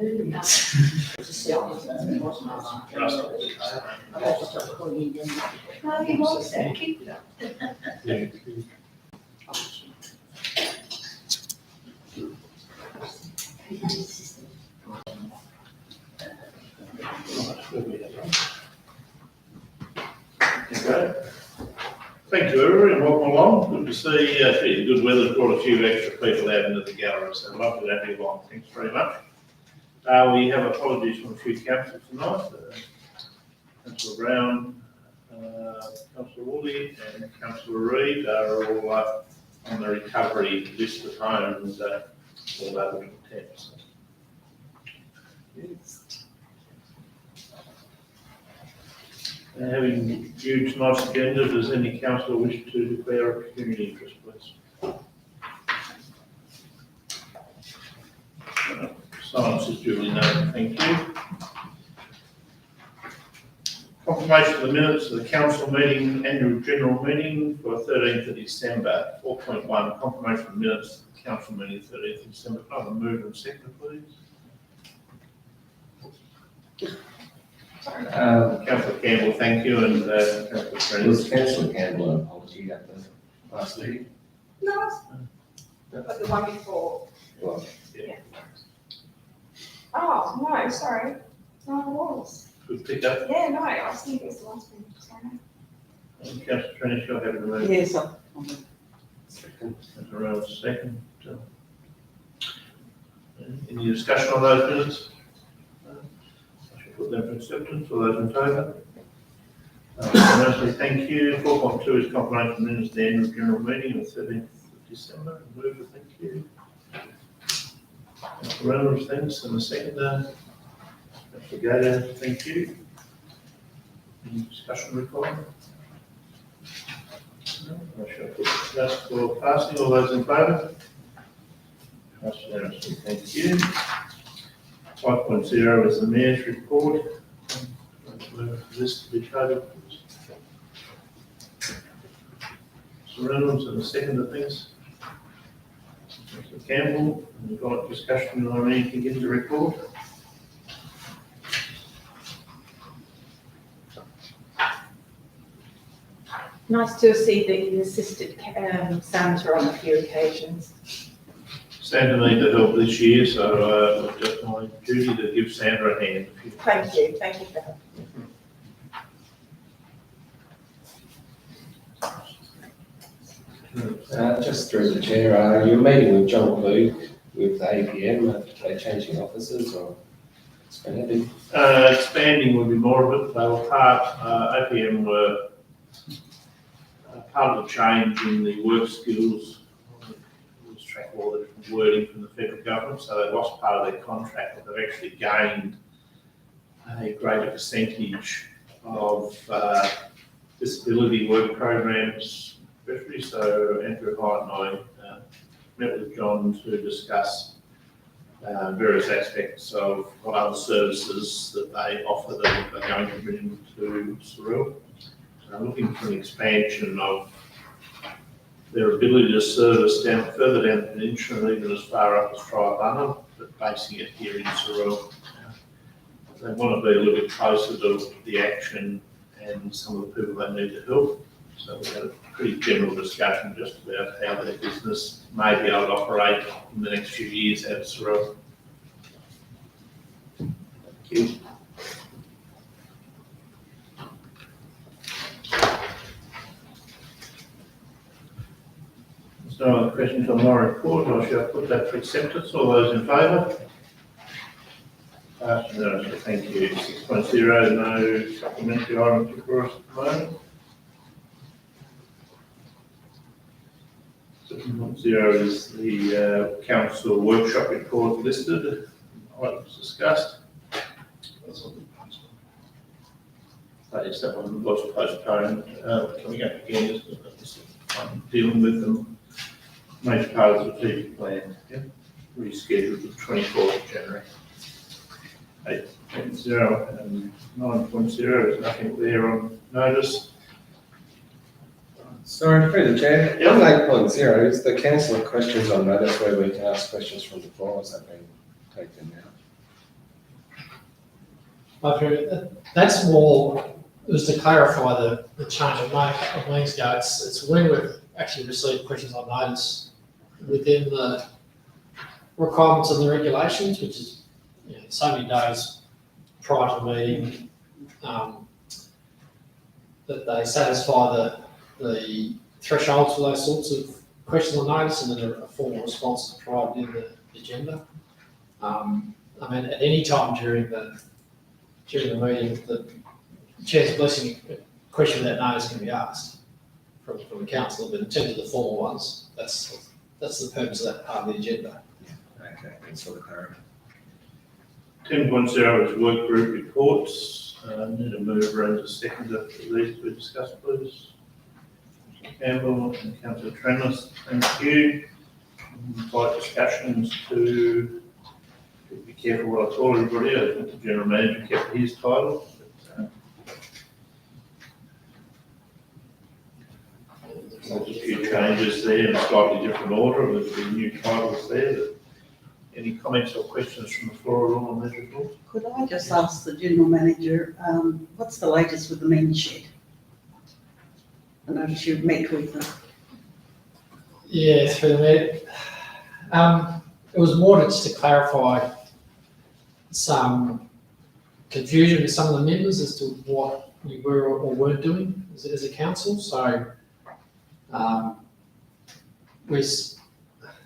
Okay. Thank you, everyone, and welcome along. Good to see, the good weather's brought a few extra people out into the gallery, so lovely to have you along. Thanks very much. We have apologies from a few councillors tonight. Councillor Brown, Councillor Woolley and Councillor Reid are all on the recovery list at home and all over in temps. Having viewed tonight's agenda, does any councillor wish to declare a community interest, please? Silence is duly noted, thank you. Confirmation of the minutes of the council meeting, annual general meeting for 13th of December. 4.1, confirmation of minutes of the council meeting 13th of December. Can I have a move and second, please? Councillor Campbell, thank you, and Councillor Trent. Was Councillor Campbell an apology at the last meeting? No, but the one before. Well, Yeah. Oh, no, sorry. No, it was. Good pick up. Yeah, no, I was thinking it was the last one. Sorry. And Councillor Trent, you're happy to move? Yes, second. Councillor Reynolds, second. Any discussion on those minutes? I shall put them for acceptance. All those in favour? Unanimously, thank you. 4.2 is confirmation of minutes of the annual general meeting of 13th of December. Move it, thank you. Councillor Reynolds, thanks. And the second, Councillor Gator, thank you. Any discussion required? No, I shall put that for passing. All those in favour? Passed unanimously, thank you. 5.0 is the Mayor's report. This to be covered. Mr. Reynolds, and the second of things. Mr. Campbell, we've got discussion on anything in the report. nice to see that you assisted Santa on a few occasions. Santa needed help this year, so it's just my duty to give Santa a hand. Thank you for that. Just through the chair, you're meeting with John Clue with APM, are they changing offices or expanding? Expanding would be more of it. They were APM were part of the change in the work skills. Lose track of all the different wording from the federal government, so they lost part of their contract, but they've actually gained a greater percentage of disability work programs, especially. So Andrew Hart and I met with John to discuss various aspects of what other services that they offer that are going to bring to Sorell. So I'm looking for an expansion of their ability to service further down the peninsula, and even as far up as Tribunna, but basing it here in Sorell. They want to be a little bit closer to the action and some of the people they need to help. So we had a pretty general discussion just about how their business may be able to operate in the next few years out of Sorell. Thank you. There's no other questions on my report. I shall put that for acceptance. All those in favour? Passed unanimously, thank you. 6.0, no supplementary items before us at the moment. 7.0 is the council workshop report listed. Items discussed. Yes, that one was postponed. Coming up again, I'm dealing with them. Major part of the strategic plan. Yep. Rescheduled to the 24th of January. 8.0 and 9.0, there's nothing there on notice. Sorry, through the chair. Yep. On 8.0, is the council questions on notice where we can ask questions from the floor, has that been taken now? That's more, it was to clarify the change of means ago. It's when we've actually received questions on notice within the requirements of the regulations, which is, so many days prior to the meeting, that they satisfy the thresholds for those sorts of questions on notice, and then a formal response is provided in the agenda. At any time during the meeting, the chair's blessing, a question without notice can be asked from the council, but in terms of the formal ones, that's the purpose of that part of the agenda. Okay, thanks for the clarity. 10.0 is work group reports. Need a mover and a seconder for these to be discussed, please. Councillor Campbell and Councillor Tremors, thank you. Invite discussions to be careful what I call everybody. I think the general manager kept his title. There's a few changes there in a slightly different order. There's been new titles there. Any comments or questions from the floor at all on these reports? Could I just ask the general manager, what's the latest with the men's shed? I noticed you've met with them. Yeah, through the meeting. It was more just to clarify some confusion with some of the members as to what we were or weren't doing as a council. So the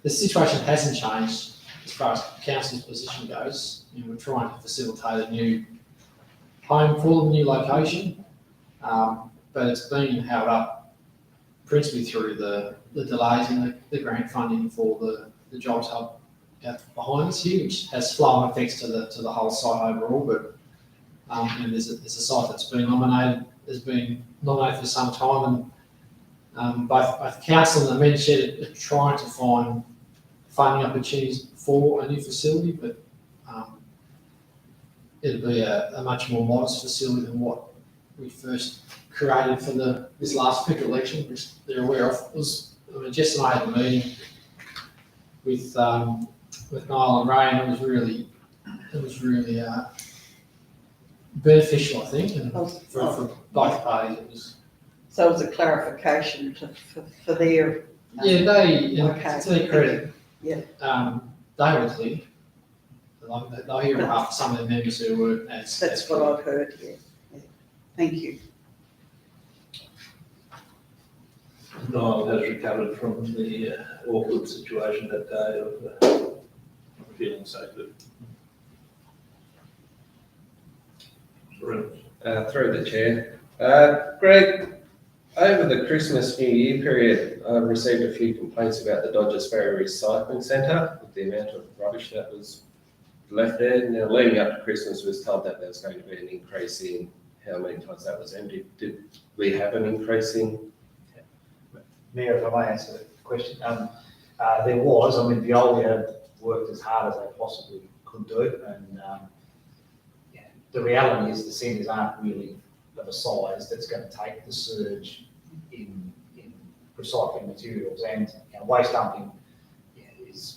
situation hasn't changed as far as council's position goes. We're trying to facilitate a new home for them, a new location, but it's been held up principally through the delays in the grant funding for the Jobs Hub behind us here, which has flow-on effects to the whole site overall. But there's a site that's been has been nominated for some time, and both council and the men's shed are trying to find funding opportunities for a new facility, but it'll be a much more modest facility than what we first created for this last federal election, which they're aware of. Jess and I had a meeting with Niall and Ray, and it was really beneficial, I think, and for both parties. It was. So it was a clarification for their. To Okay. their credit, Yeah. they were clear. They'll hear about some of the members who were as. That's what I've heard, yeah. Thank you. Niall has recovered from the awkward situation that day of not feeling so good. Sorell. Through the chair. Greg, over the Christmas New Year period, I received a few complaints about the Dodgers Ferry Recycling Centre, with the amount of rubbish that was left there. Now, leading up to Christmas, we was told that there was going to be an increase in how many times that was emptied. Did we have an increase in? Mayor, if I may answer the question. There was, Veolia worked as hard as they possibly could do, and the reality is the centres aren't really of a size that's going to take the surge in recycling materials, and waste dumping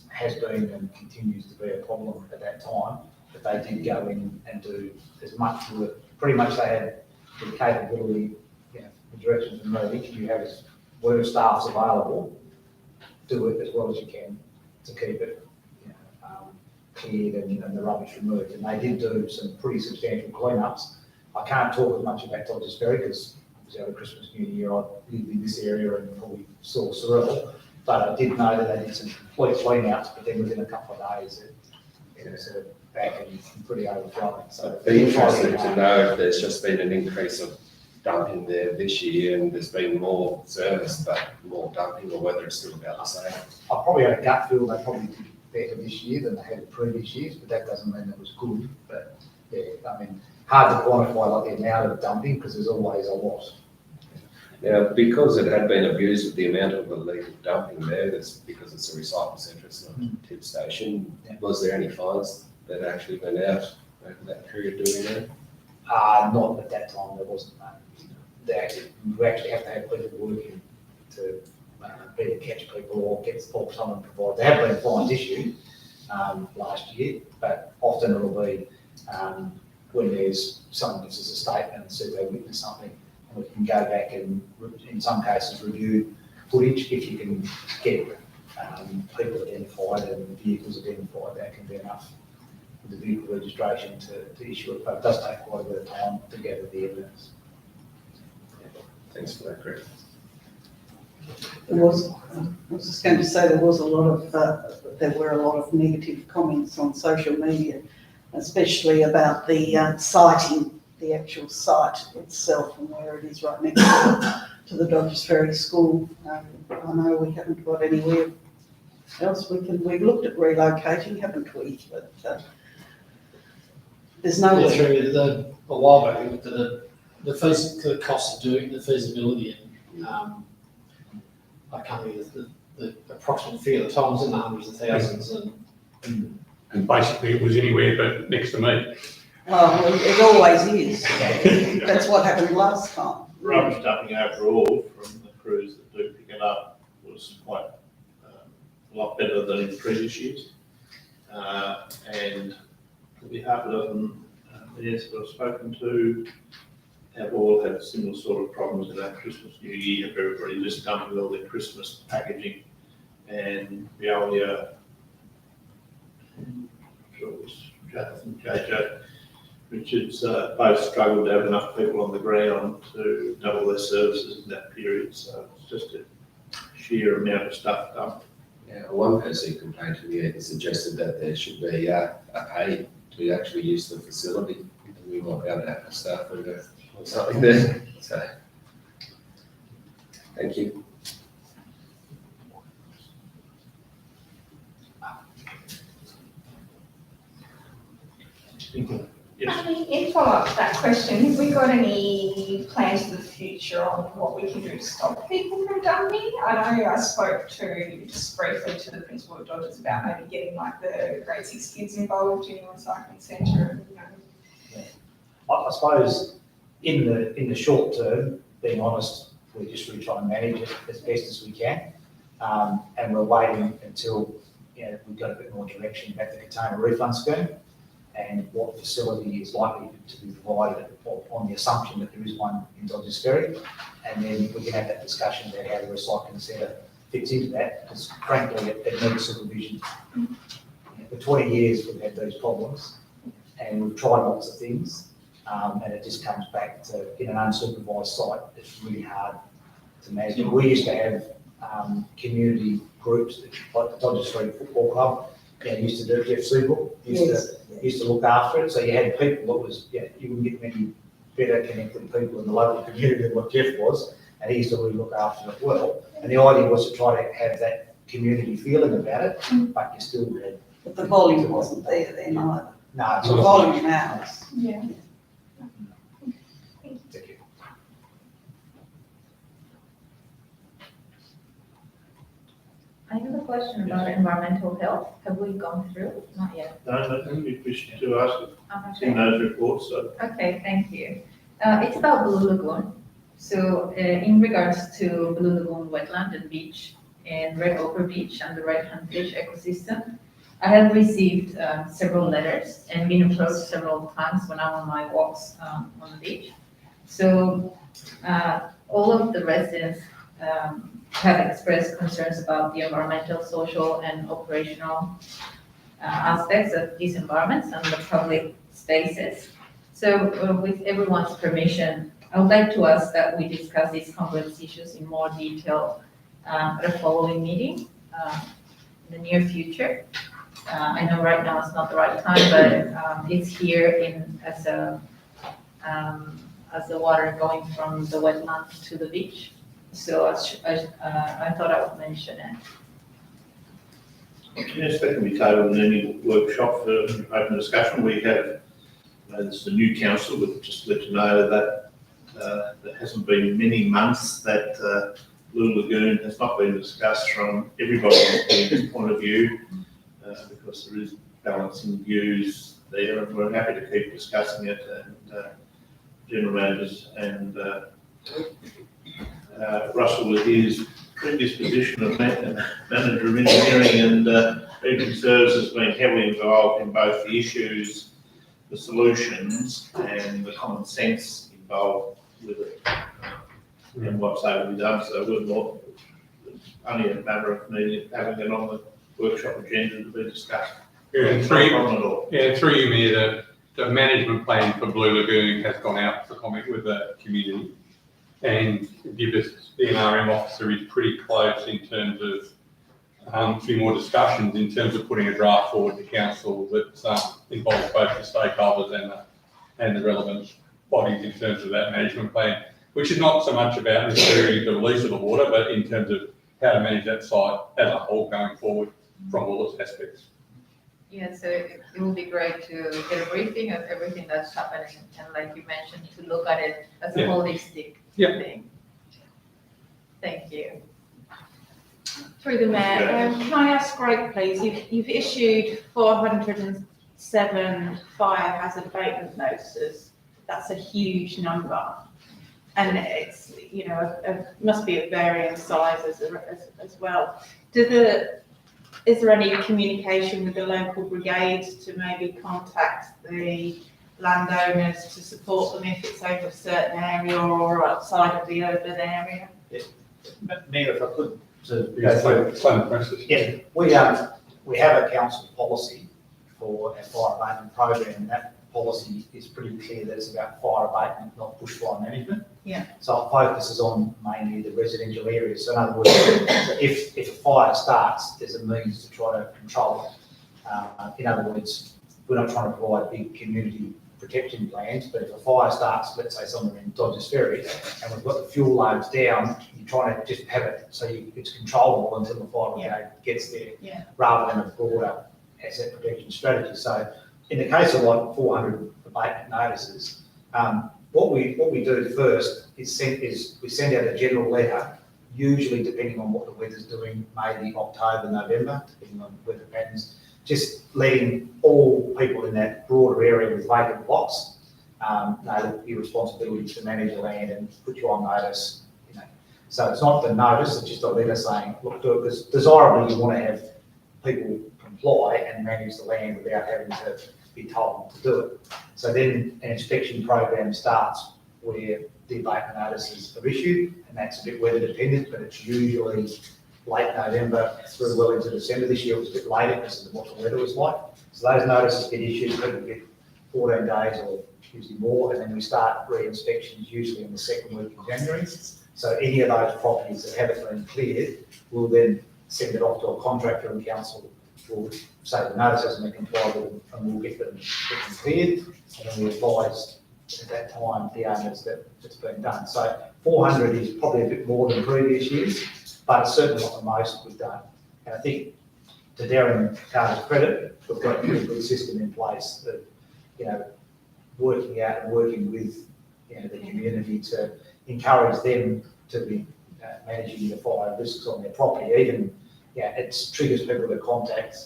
has been and continues to be a problem at that time. But they did go in and do as much work. Pretty much they had the capability, the direction from me, if you have where staff's available, do it as well as you can to keep it cleared and the rubbish removed. And they did do some pretty substantial cleanups. I can't talk as much about Dodgers Ferry because obviously over Christmas, New Year, I lived in this area and probably saw Sorell. But I did know that they did some complete clean-outs, but then within a couple of days, it was sort of back and pretty overflowing. So It'd be interesting to know if there's just been an increase of dumping there this year and there's been more service but more dumping, or whether it's still about the same. I probably had a gut feel they probably did better this year than they had in previous years, but that doesn't mean it was good. But hard to quantify like the amount of dumping because there's always a lot. Now, because it had been abused with the amount of illegal dumping there, that's because it's a recycle centre, it's not a tip station. Yeah. Was there any fines that actually went out over that period doing that? Not at that time, there wasn't. We actually have to have people working to either catch people or someone provide. There have been fines issued last year, but often it'll be when there's someone gives us a statement and says they witnessed something, and we can go back and, in some cases, review footage. If you can get people identified and vehicles identified, that can be enough for the vehicle registration to issue it, but it does take quite a bit of time to gather the evidence. Thanks for that, Greg. I was just going to say there were a lot of negative comments on social media, especially about the citing, the actual site itself and where it is right next to the Dodgers Ferry School. I know we haven't got anywhere else we've looked at relocating, haven't we? But there's no Yeah, through a while back, we looked at the cost of doing the feasibility, and I can't remember the approximate figure at the time, it was in the hundreds of thousands, And basically it was anywhere but next to me. well, it always is. That's what happened last time. Rubbish dumping overall from the crews that do pick it up was quite a lot better than in previous years. And probably half a dozen mayors that I've spoken to have all had similar sort of problems in that Christmas, New Year, everybody just dumping all their Christmas packaging. And Veolia, I'm sure it was Jonathan, JJ, Richards, both struggled to have enough people on the ground to double their services in that period. So it's just a sheer amount of stuff dumped. Yeah, one person who complained to me and suggested that there should be a pay to actually use the facility. And we might be able to have a staff or something there. So, thank you. Yes. In follow-up to that question, have we got any plans for the future on what we can do to stop people from dumping? I know I spoke to, just briefly, to the principal of Dodgers about maybe getting like the grade 6 kids involved in a recycling centre, you know. I suppose in the short term, being honest, we're just really trying to manage it as best as we can. And we're waiting until we've got a bit more direction about the container refund scheme and what facility is likely to be provided on the assumption that there is one in Dodgers Ferry. And then we can have that discussion about how the recycling centre fits into that, because frankly, it needs supervision. For 20 years, we've had these problems and we've tried lots of things, and it just comes back to, in an unsupervised site, it's really hard to manage. We used to have community groups, like the Dodgers Ferry Football Club, used to do it. Jeff Seabook used to look after it. So you had people that was, you wouldn't get many better connected people in the local community than what Jeff was, and he used to really look after it well. And the idea was to try to have that community feeling about it, but you still had. But the volume wasn't there then either. No, it's The not. volume now is. Yeah. Thank you. I have a question about environmental health. Have we gone through? Not yet. No, you wish to ask Okay. in those reports, so. Okay, thank you. It's about Blue Lagoon. So in regards to Blue Lagoon wetland and beach and Red Ochre Beach and the Red Hand Fish ecosystem, I have received several letters and been approached several times when I'm on my walks on the beach. So all of the residents have expressed concerns about the environmental, social, and operational aspects of these environments and the public spaces. So with everyone's permission, I would like to ask that we discuss these complex issues in more detail at a following meeting in the near future. I know right now it's not the right time, but it's here as the water going from the wetland to the beach. So I thought I would mention it. Yes, that can be tabled in any workshop for open discussion. We have, this is a new council, but just to let you know that there hasn't been many months that Blue Lagoon has not been discussed from everybody's point of view, because there is balancing views there, and we're happy to keep discussing it. And general managers and Russell, with his previous position of manager of engineering and regional services, has been heavily involved in both the issues the solutions and the common sense involved with it and what's able to be done. So we're not only a matter of me having it on the workshop agenda to be discussed. Yeah, No through, problem at all. yeah, through you, Mayor, the management plan for Blue Lagoon has gone out for comment with the community. And the NRM officer is pretty close in terms of a few more discussions in terms of putting a draft forward to council that involves both the stakeholders and the relevant bodies in terms of that management plan, which is not so much about necessarily the release of the water, but in terms of how to manage that site as a whole going forward from all its aspects. Yeah, so it would be great to get a briefing of everything that's happening, and like you mentioned, to look at it as a Yeah. holistic Yeah. thing. Thank you. Through the Mayor, can I ask Greg, please, you've issued 407 fire hazard abatement notices. That's a huge number. And it's, you know, must be of varying sizes as well. Is there any communication with the local brigades to maybe contact the landowners to support them if it's over a certain area or outside of the urban area? Mayor, if I could, to Yeah, go through. explain the process. Yeah, we have a council policy for our fire abatement program, and that policy is pretty clear that it's about fire abatement, not bushfire management. Yeah. So it focuses on mainly the residential areas. So in other words, if a fire starts, there's a means to try to control it. In other words, we're not trying to provide big community protection plans, but if a fire starts, let's say somewhere in Dodgers Ferry, and we've got the fuel loads down, you're trying to just have it so it's controllable until the fire brigade gets there, rather than a broader asset protection strategy. So in the case of like 400 abatement notices, what we do first is we send out a general letter, usually depending on what the weather's doing, maybe October, November, depending on weather patterns, just letting all people in that broader area with vacant lots know that your responsibility is to manage the land and put you on notice. You know. So it's not the notice, it's just a letter saying, look, do it, because desirably you want to have people comply and manage the land without having to be told to do it. So then an inspection program starts where the abatement notices are issued, and that's a bit weather dependent, but it's usually late November through well into December. This year it was a bit later because of what the weather was like. So those notices get issued, people get 14 days or usually more, and then we start re-inspections usually in the second week of January. So any of those properties that haven't been cleared, we'll then send it off to a contractor, and council will say the notice hasn't been complied with, and we'll get them cleared, and then we advise at that time the owners that it's been done. So 400 is probably a bit more than previous years, but it's certainly not the most we've done. And I think, to Darren Carter's credit, we've got a pretty good system in place that, you know, working out and working with, you know, the community to encourage them to be managing the fire risks on their property. Even, yeah, it triggers people to contact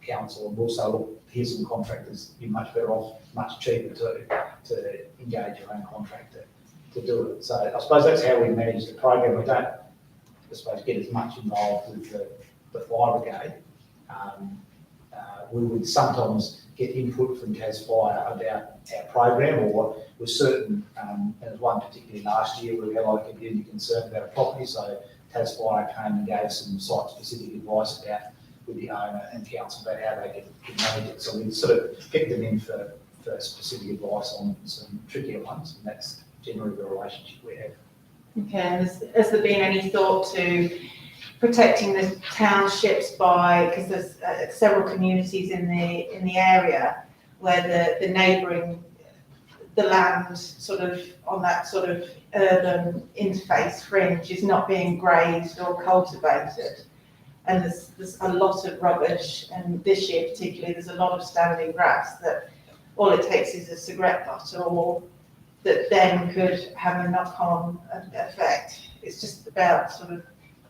council, and also, look, here's some contractors, you're much better off, much cheaper to engage your own contractor to do it. So I suppose that's how we manage the program. We don't, I suppose, get as much involved with the fire brigade. We would sometimes get input from Tas Fire about our program, or with certain, and there's one particularly last year where we had like a community concern about a property, so Tas Fire came and gave some site-specific advice about with the owner and council about how they could manage it. So we sort of picked them in for specific advice on some trickier ones, and that's generally the relationship we have. Okay, and has there been any thought to protecting the townships because there's several communities in the area where the neighbouring, the land sort of on that sort of urban interface fringe is not being grazed or cultivated, and there's a lot of rubbish, and this year particularly there's a lot of standing grass that all it takes is a cigarette butt or that then could have a knock-on effect. It's just about sort of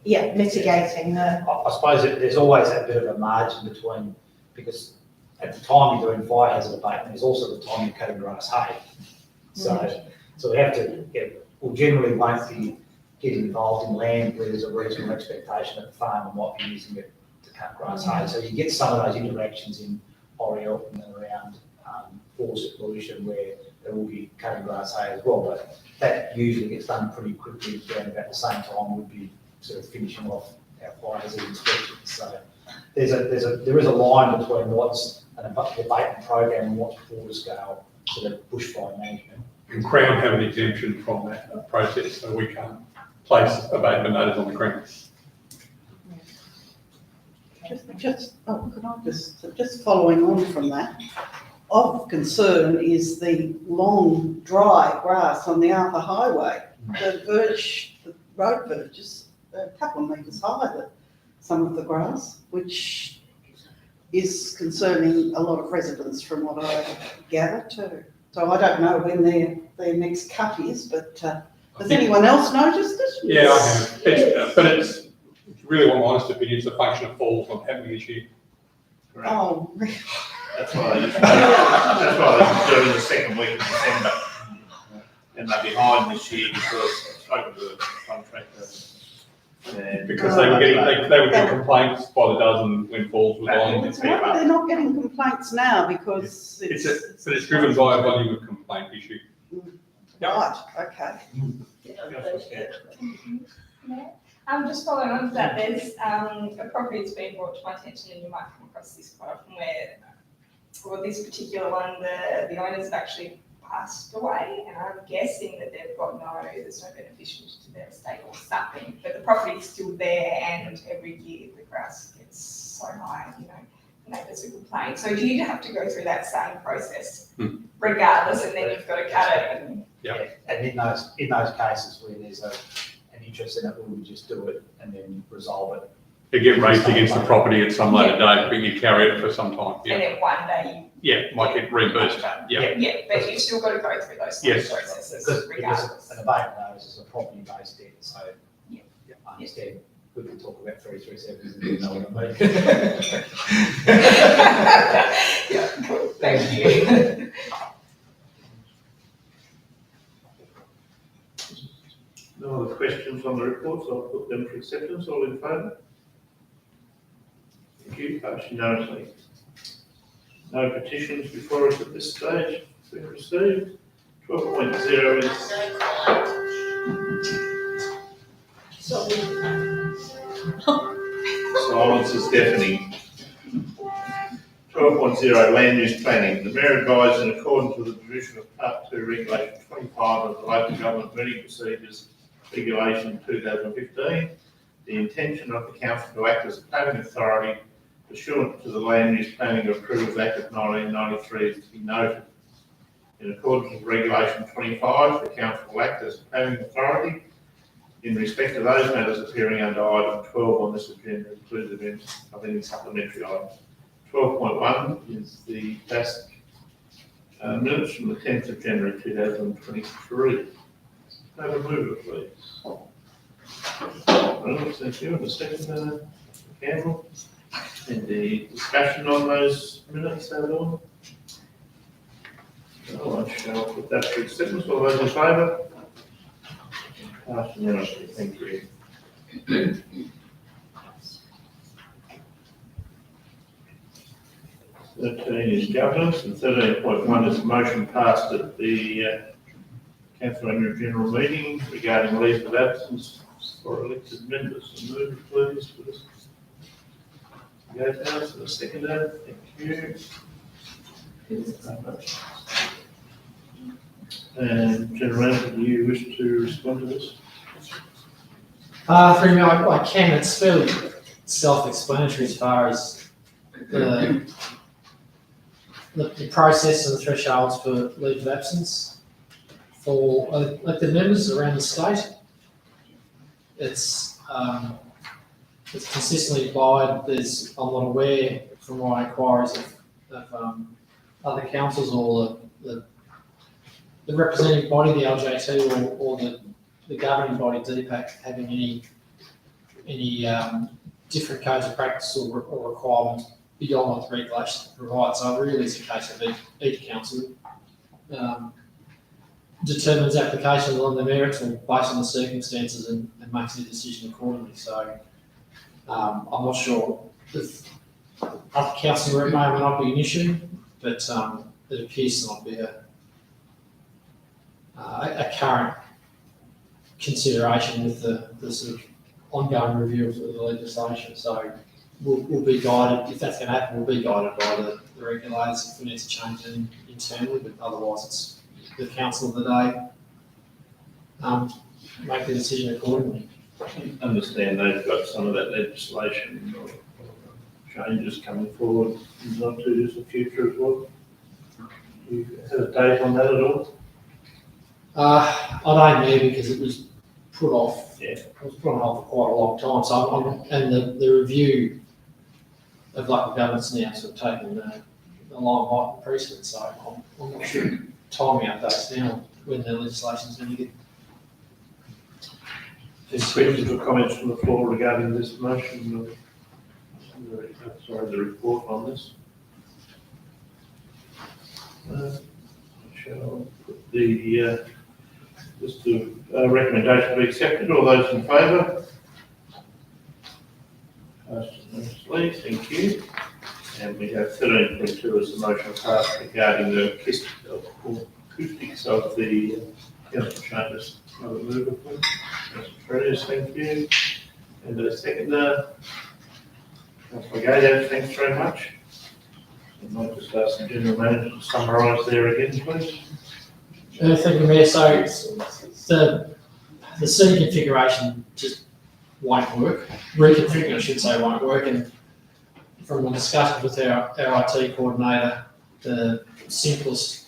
mitigating the. I suppose there's always that bit of a margin between, because at the time you're doing fire hazard abatement, there's also the time you're cutting grass hay. So we have to we generally won't be getting involved in land where there's a reasonable expectation that the farmer might be using it to cut grass hay. So you get some of those interactions in Oriel and around 4 forest pollution where they will be cutting grass hay as well, but that usually gets done pretty quickly, around about the same time we'd be sort of finishing off our fires and inspections. So there is a line between what's an abatement program and what's broader scale sort of bushfire management. And Crown have an exemption from that process, so we can't place abatement notice on the ground. Just following on from that, of concern is the long, dry grass on the Arthur Highway. The road verge is a couple of metres high, some of the grass, which is concerning a lot of residents from what I gather too. So I don't know when their next cut is, but has anyone else noticed it? Yeah, I have. But it's really want my honest opinion, it's a function of falls not happening this year. Correct. Oh, That's why they're doing the second week of December. And they're behind this year because I spoke to the contractor. And Because they were getting complaints by the dozen when falls were on. it's why they're not getting complaints now because But it's driven by a volume of complaint issue. right, okay. Just following on to that, there's a property that's been brought to my attention, and you might come across this quite often, where, or this particular one, the owners have actually passed away, and I'm guessing that there's no beneficiaries to their estate or something, but the property is still there, and every year the grass gets so high, neighbours are complaining. So do you have to go through that same process regardless, and then you've got to cut it? And And in those cases where there's an interest in it, we would just do it and then resolve it. They get raised against the property at some later date, but you carry it for some time. And then one day Might get reimbursed. you, but you've still got to go through those same Yes. processes Because regardless. an abatement notice is a property-based debt, so Yeah. I understand. We can talk about 337s and you know what I mean. Yeah, cool. Thank you. no other questions on the reports, I'll put them for acceptance. All in favour? Thank you. Passed unanimously. No petitions before us at this stage. Been received. 12.0 is. Silence is deafening. 12.0 land use planning. The Mayor advised in accordance with the provision of Part 2 Regulation 25 of the Local Government Meeting Procedures Regulation 2015, the intention of the Council to act as a planning authority pursuant to the Land Use Planning Approvals Act of 1993 is to be noted. In accordance with Regulation 25, the Council will act as a planning authority in respect to those matters appearing under item 12 on this agenda, inclusive of any supplementary items. 12.1 is the basic minutes from the 10th of January 2023. Have a mover, please. Well, thank you. And the second, Campbell. Any discussion on those minutes at all? No, I shall put that to acceptance. All those in favour? Passed unanimously. Thank you. 13 is governance, and 13.1 is a motion passed at the Council Annual General Meeting regarding leave of absence for elected members. So move, please, for this. Gatehouse, the seconder, thank you. And General Manager, do you wish to respond to this? Through me, I can. It's fairly self-explanatory as far as the process and the thresholds for leave of absence for elected members around the state. It's consistently applied. I'm not aware from my inquiries of other councils or the representative body, the LJT, or the governing body, DPAC, having any different codes of practice or requirements beyond what the regulations provide. So it really is a case of each council determines application on the merits or based on the circumstances and makes a decision accordingly. So I'm not sure if other council may or may not be an issue, but it appears to not be a current consideration with the sort of ongoing review of the legislation. So we'll be guided, if that's going to happen, we'll be guided by the regulators if we need to change it internally, but otherwise it's the council of the day make the decision accordingly. I understand they've got some of that legislation or changes coming forward in the not too distant future as well. Do you have a date on that at all? I don't know because it was put off. Yeah. It was put on hold for quite a long time. So and the review of local governance now sort of taken the limelight precedent. So I'm not sure timing updates now when the legislation's going to get. Just questions or comments from the floor regarding this motion? Sorry, the report on this. Shall put the just the recommendation be accepted. All those in favour? Passed unanimously. Thank you. And we have 13.2 as the motion passed regarding the acoustics of the council chambers. Another mover, please. Councillor Ferris, thank you. And the seconder, Councillor Gayo, thanks very much. I might just ask the General Manager to summarise there again, please. Thank you, Mayor. So the seating configuration just won't work. Reconfiguring, I should say, won't work. And from a discussion with our IT coordinator, the simplest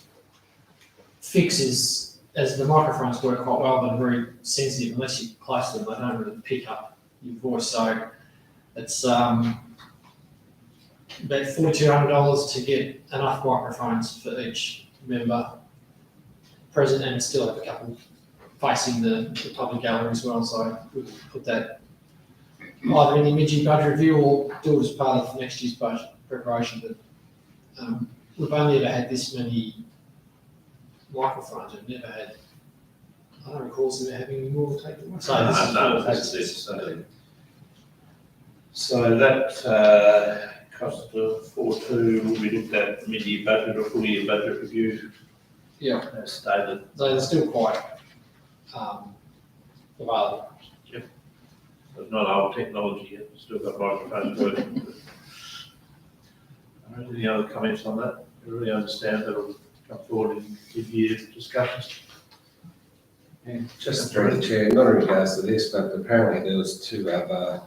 fix is, as the microphones work quite well, but are very sensitive, unless you're close to them, they don't really pick up your voice. So it's about $4,200 to get enough microphones for each member present, and still have a couple facing the public gallery as well. So we'll put that either in the immediate budget review or do it as part of next year's budget preparation. But we've only ever had this many microphones. We've never had, I don't recall us ever having any more to take them. No, that's it. So that cost of 4.2 will be looked at mid-year budget or full-year budget review. Yeah. As stated. They're still quite available. It's not old technology yet, it's still got microphones working. All right, any other comments on that? I really understand that it'll come forward in mid-year discussions. Just through the chair, not in regards to this, but apparently there was two other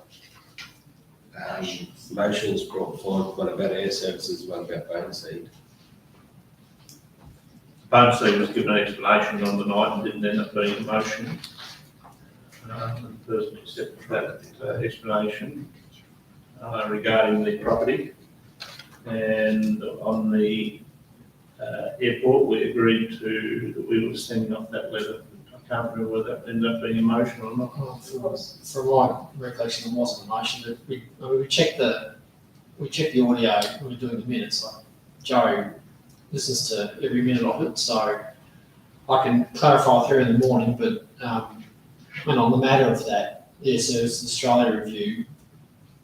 motions brought forward, one about air services, one about bone seed. Bone seed was given an explanation on the night and didn't end up being a motion. The person accepted that explanation regarding the property. And on the airport, we agreed that we were sending off that letter. I can't remember whether that ended up being a motion or not. From my recollection, it wasn't a motion, but we checked the audio when we were doing the minutes. Like Joe listens to every minute of it, so I can clarify with her in the morning. But and on the matter of that Air Services Australia review,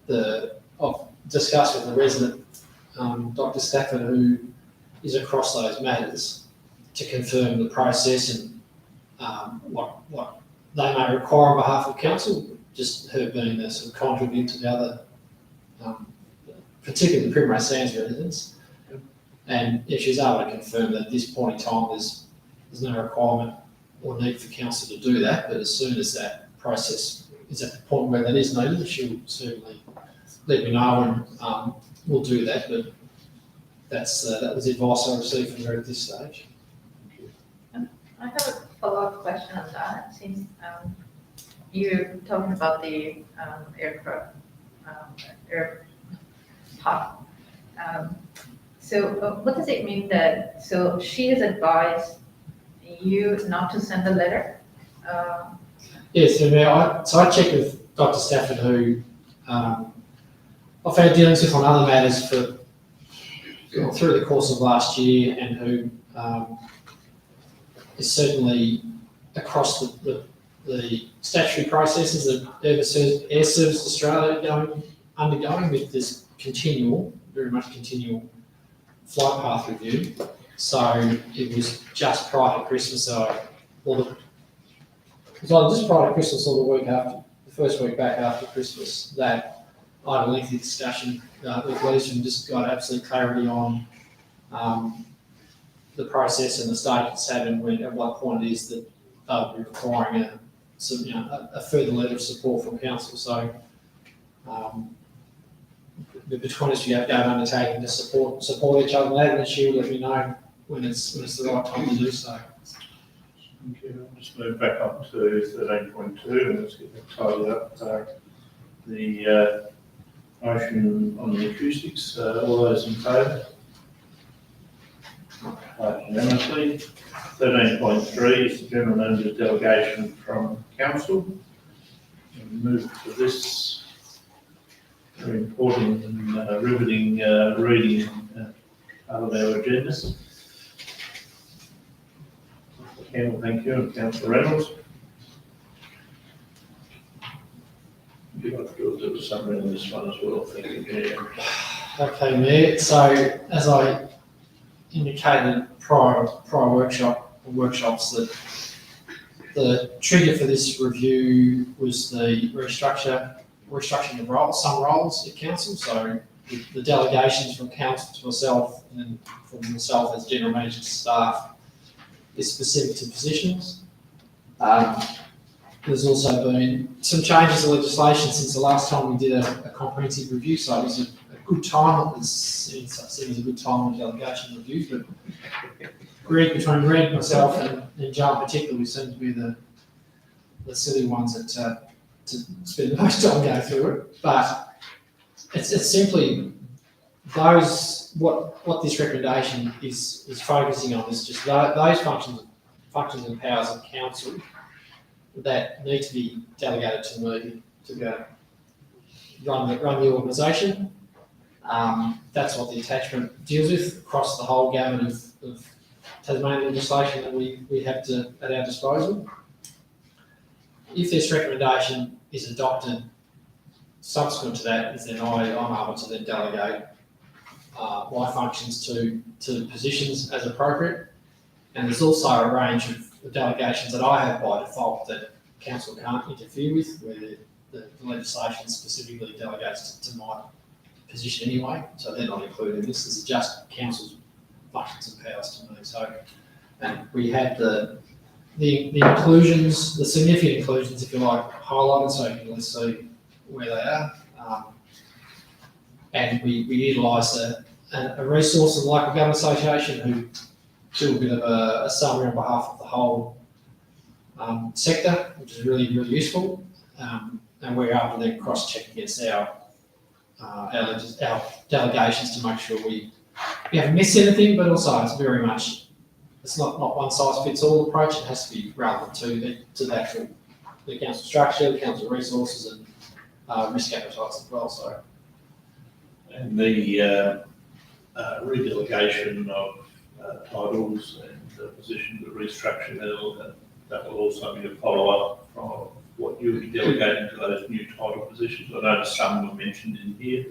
I've discussed with the resident, Dr. Stafford, who is across those matters, to confirm the process and what they may require on behalf of council, just her being the sort of contribute to the other, particularly the Primrose Sands residents. And if she's able to confirm that at this point in time there's no requirement or need for council to do that, but as soon as that process is at the point where that is needed, she'll certainly let me know and we'll do that. But that was the advice I received from her at this stage. I have a follow-up question on that, since you're talking about the aircraft, park. So what does it mean that, so she has advised you not to send a letter? Yes, so I checked with Dr. Stafford, who I've had dealings with on other matters through the course of last year, and who is certainly across the statutory processes that Air Services Australia undergoing with this very much continual flight path review. So it was just prior to Christmas, it was either just prior to Christmas or the week after, the first week back after Christmas, that I had a lengthy discussion with Lisa and just got absolute clarity on the process and the stage it's at and at what point it is that they'll be requiring a further letter of support from council. So between us, we have an undertaking to support each other in that, and she'll let me know when it's the right time to do so. Thank you. I'll just move back up to 13.2 and let's get that tidied up. The motion on the acoustics, all those in favour? Unanimously. 13.3 is the general manager's delegation from council. We move to this very important and riveting reading part of our agendas. Campbell, thank you, and Councillor Reynolds. You've got to do a bit of summary on this one as well, thank you, Chair. Okay, Mayor. So as I indicated prior workshops, that the trigger for this review was the restructuring of some roles at council. So the delegations from council to myself and from myself as general manager to staff is specific to positions. There's also been some changes in legislation since the last time we did a comprehensive review, so it was a good time. It was seen as a good time on delegation reviews, but between Greg, myself, and Joe in particular, we seem to be the silly ones that to spend the most time going through it. But it's simply those what this recommendation is focusing on is just those functions and powers of council that need to be delegated to me to go run the organisation. That's what the attachment deals with across the whole gamut of Tasmanian legislation that we have at our disposal. If this recommendation is adopted, subsequent to that is then I'm able to then delegate my functions to positions as appropriate. And there's also a range of delegations that I have by default that council can't interfere with, where the legislation specifically delegates to my position anyway, so they're not included in this. This is just council's functions and powers to me. So, and we had the inclusions, the significant inclusions, if you like, highlighted so you can really see where they are. And we utilised a resource of the Local Government Association who do a bit of a summary on behalf of the whole sector, which is really, really useful. And we're able to then cross-check against our delegations to make sure we haven't missed anything, but also it's very much, it's not one size fits all approach. It has to be relevant to the actual the council structure, the council resources, and risk appetites as well. So, And the redelegation of titles and positions, the restructure, that will also be a follow-up from what you will be delegating to those new title positions. I noticed some were mentioned in here.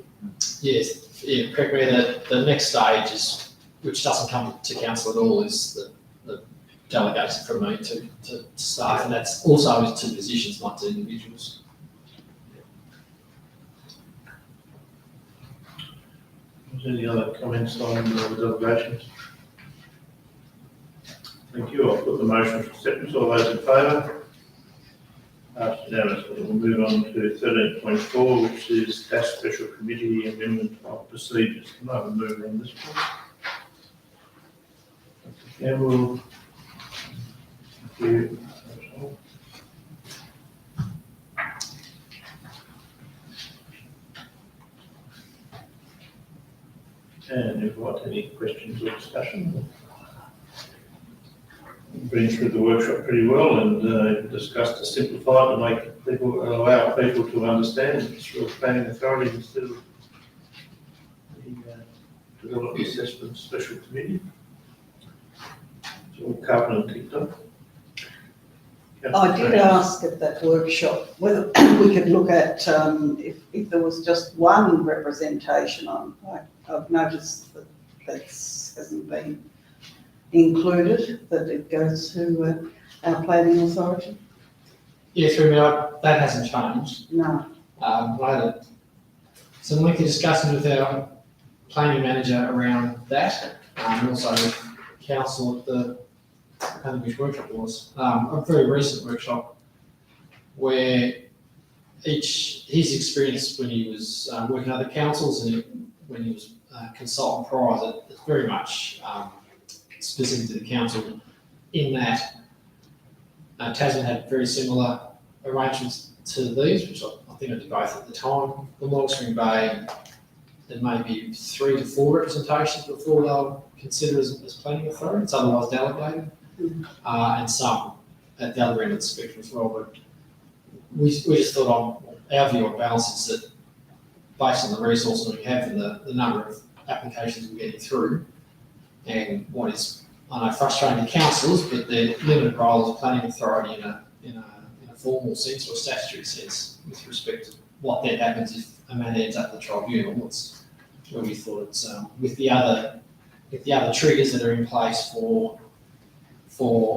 yes, yeah, correct me. The next stage is, which doesn't come to council at all, is the delegation from me to staff, and that's also to positions, not to individuals. Is there any other comments on the delegations? Thank you. I'll put the motion for acceptance. All those in favour? Passed unanimously. We'll move on to 13.4, which is that special committee amendment of procedures. Can I have a mover on this one? Campbell. Thank you. And if you've got any questions or discussion? We've been through the workshop pretty well and discussed to simplify it and make people, allow people to understand it's real planning authority instead of the development assessment special committee. It's all covered and ticked off. I did ask at that workshop whether we could look at if there was just one representation on. I've noticed that hasn't been included, that it goes to our planning authority? Yeah, through me, that hasn't changed. No. I had some lengthy discussions with our planning manager around that, and also with council at the, I don't know which workshop it was, a very recent workshop where his experience when he was working at other councils and when he was consultant prior, that it's very much specific to the council in that Tasman had very similar arrangements to these, which I think I did both at the time. The Long Spring Bay, there may be 3 to 4 representations before they'll consider as planning authority. It's otherwise delegated, and some at the other end of the spectrum as well. But we just thought our view on balance is that based on the resources we have and the number of applications we're getting through, and what is, I know, frustrating to councils, but their limited role as planning authority in a formal sense or statutory sense with respect to what then happens if a matter ends up at the tribunal. It's where we thought it's with the other triggers that are in place for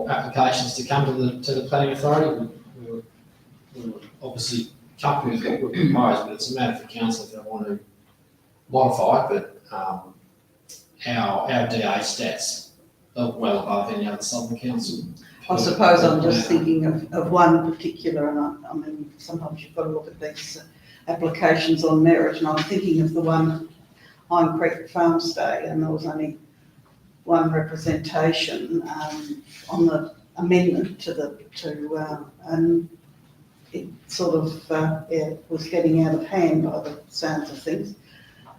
applications to come to the planning authority. We were obviously comfortable with what we proposed, but it's a matter for council if they want to modify it. But our DA stats are well above any other Southern council. I suppose I'm just thinking of one particular, and I mean, sometimes you've got to look at these applications on merit, and I'm thinking of the one Pine Creek Farm Stay, and there was only one representation on the amendment and it sort of was getting out of hand by the sounds of things.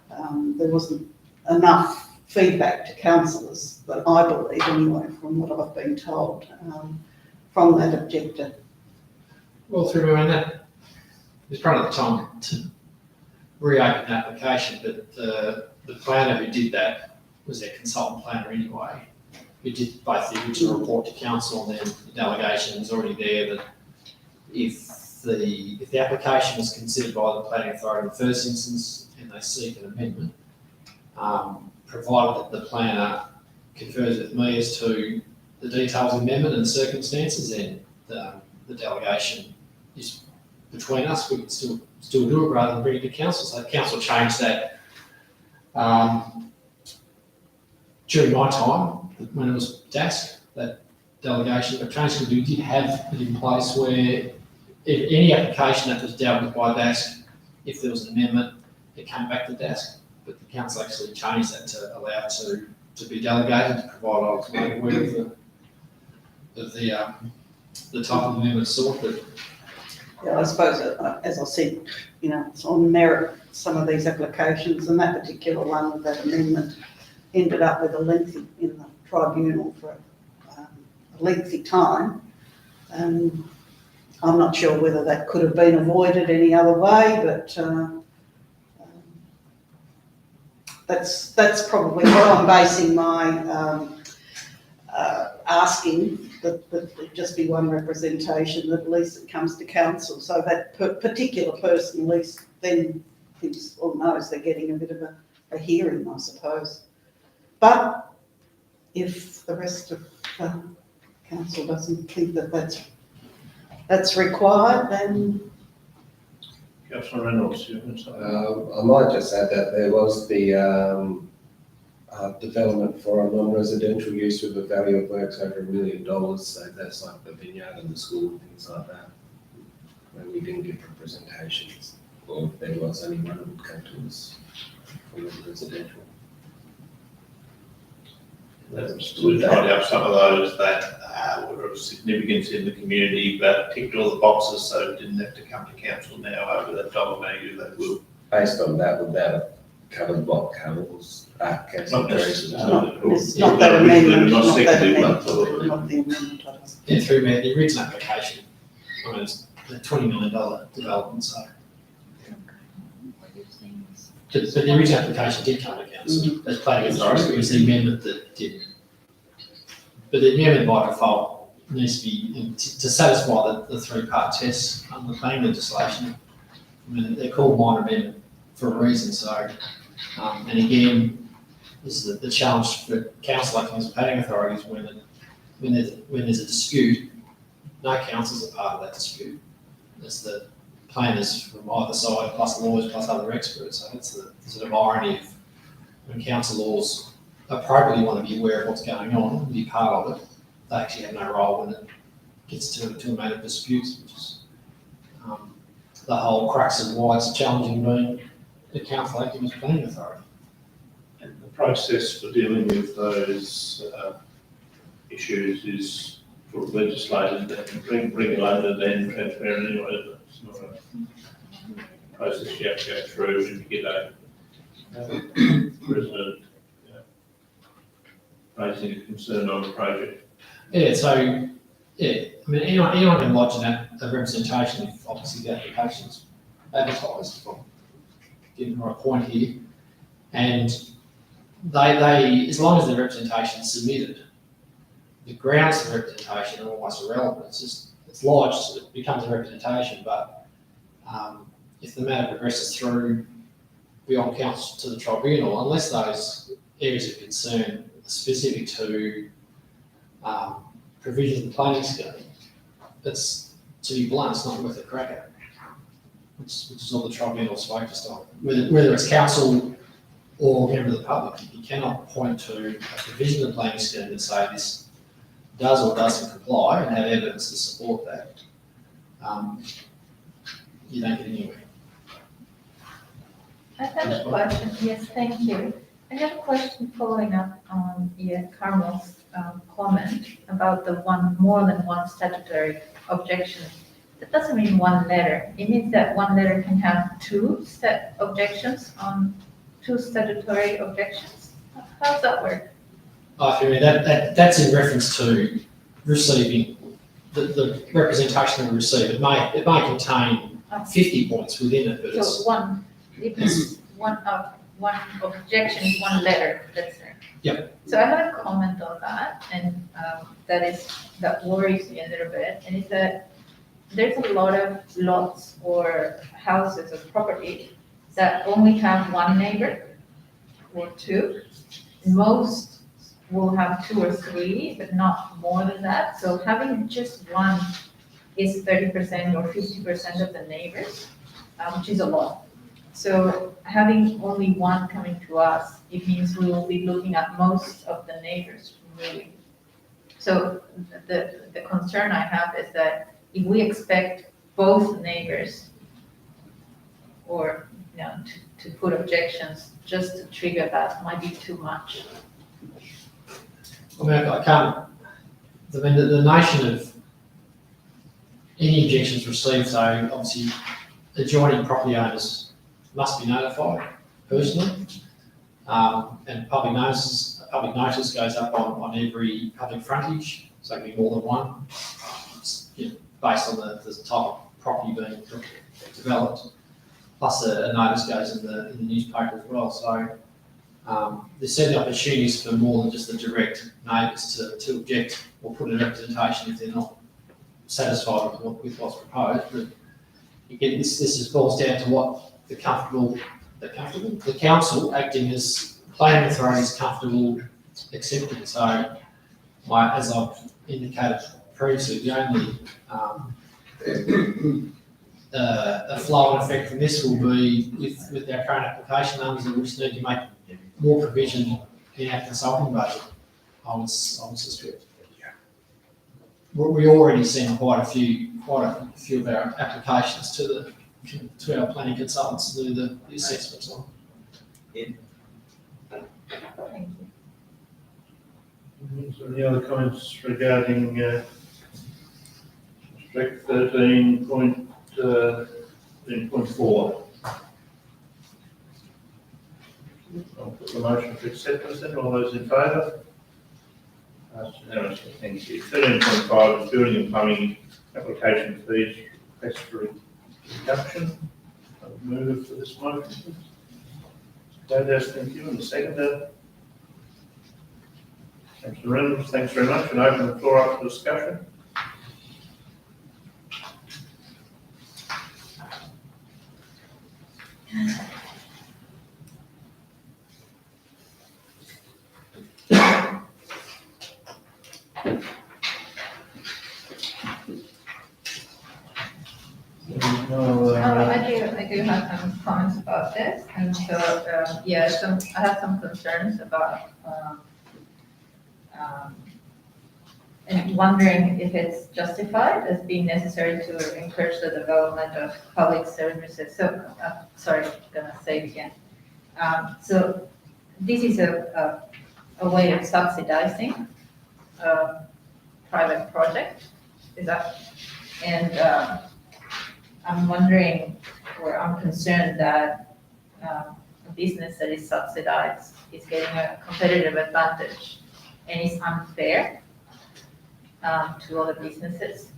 There wasn't enough feedback to councillors, that I believe anyway, from what I've been told, from that objector. Well, through and that was part of the time to reopen the application, but the planner who did that was their consultant planner anyway, who did both the original report to council and then the delegation was already there that if the application was considered by the planning authority in the first instance and they seek an amendment, provided that the planner confers with me as to the details of the amendment and the circumstances, then the delegation is between us. We can still do it rather than bring it to council. So council changed that during my time when it was DASC, that delegation got changed because we did have it in place where if any application that was dealt with by DASC, if there was an amendment, it came back to DASC. But the council actually changed that to allow it to be delegated to provide I was made aware of the type of amendment sought. But Yeah, I suppose, as I said, it's on merit, some of these applications, and that particular one with that amendment ended up with a lengthy in the tribunal for a lengthy time. And I'm not sure whether that could have been avoided any other way, but that's probably what I'm basing my asking that it just be one representation, that at least it comes to council, so that particular person at least then thinks or knows they're getting a bit of a hearing, I suppose. But if the rest of council doesn't think that that's required, then Councillor Reynolds, you want to say? I might just add that there was the development for a non-residential use with a value of works over $1 million, so that's like the vineyard and the school and things like that. And we didn't get representations, or if there was anyone who would come to us for non-residential. We tried out some of those that were of significance in the community, but ticked all the boxes, so it didn't have to come to council now over that dollar value. They will. Based on that, would that have covered what covers council Not areas? necessarily. it's not that amendment, Not not that seconded, amendment, but- not the amendment. I don't think. through me, the original application, I mean, it's a $20 million development, so. But the original application did come to council as planning authority, it was the amendment that didn't. But the amendment by default needs to be, to satisfy the three-part test under the planning legislation. I mean, they're called minor amendment for a reason, so, and again, this is the challenge for council acting as planning authorities when there's a dispute, no councils are part of that dispute. It's the planners from either side, plus lawyers, plus other experts. So it's the sort of irony of when council laws appropriately want to be aware of what's going on and be part of it, they actually have no role when it gets to a matter of disputes, which is the whole crux of why it's challenging being the council acting as planning authority. And the process for dealing with those issues is sort of legislated and regulated and transparent anyway. It's not a process you have to go through when you get a resident raising a concern on the project. Yeah, so, yeah, I mean, anyone can lodge a representation if obviously the application's advertised, if I'm getting the right point here. And they, as long as the representation is submitted, the grounds for representation are almost irrelevant. It's lodged, it becomes a representation, but if the matter progresses through beyond council to the tribunal, unless those areas of concern are specific to provisions of the planning scheme, it's, to be blunt, it's not worth a crack at, which is all the tribunal's focused on. Whether it's council or member of the public, you cannot point to a provision of the planning scheme and say this does or doesn't comply and have evidence to support that. You don't get anywhere. I have a question. Yes, thank you. I have a question following up on Carmel's comment about the more than one statutory objection. That doesn't mean one letter. It means that one letter can have two objections on two statutory objections. How does that work? I mean, that's in reference to receiving the representation we receive. It may contain 50 points within it, but it's So if it's one objection is one letter, let's say. Yep. So I have a comment on that, and that worries me a little bit, and it's that there's a lot of lots or houses or property that only have one neighbor or two. Most will have two or three, but not more than that. So having just one is 30% or 50% of the neighbors, which is a lot. So having only one coming to us, it means we will be looking at most of the neighbors really. So the concern I have is that if we expect both neighbors or to put objections just to trigger that might be too much. I mean, I can't, I mean, the notion of any objections received, so obviously adjoining property owners must be notified personally. And public notice goes up on every public frontage, so it can be more than one. It's, based on the type of property being developed. Plus a notice goes in the newspaper as well. So there's certainly opportunities for more than just the direct neighbours to object or put in a representation if they're not satisfied with what's proposed. But again, this just boils down to what the council acting as planning authority is comfortable accepting. So as I've indicated previously, the only a flow and effect from this will be with our current application numbers that we just need to make more provision in our consulting budget, I would suspect. We already seen quite a few of our applications to our planning consultants to do the assessments on. Thank you. Is there any other comments regarding District 13.4? I'll put the motion for acceptance then. All those in favour? Passed unanimously. Thank you. 13.5 is building and plumbing application fees request for reduction. I'll move for this motion. Dadas, thank you. And the seconder. Councillor Reynolds, thanks very much. And open the floor up for discussion. too have some comments about this, and so, I have some concerns about, and wondering if it's justified as being necessary to encourage the development of public services. So, sorry, I'm gonna say it again. So this is a way of subsidizing a private project, is that? And I'm wondering, or I'm concerned that a business that is subsidized is getting a competitive advantage and is unfair to other businesses.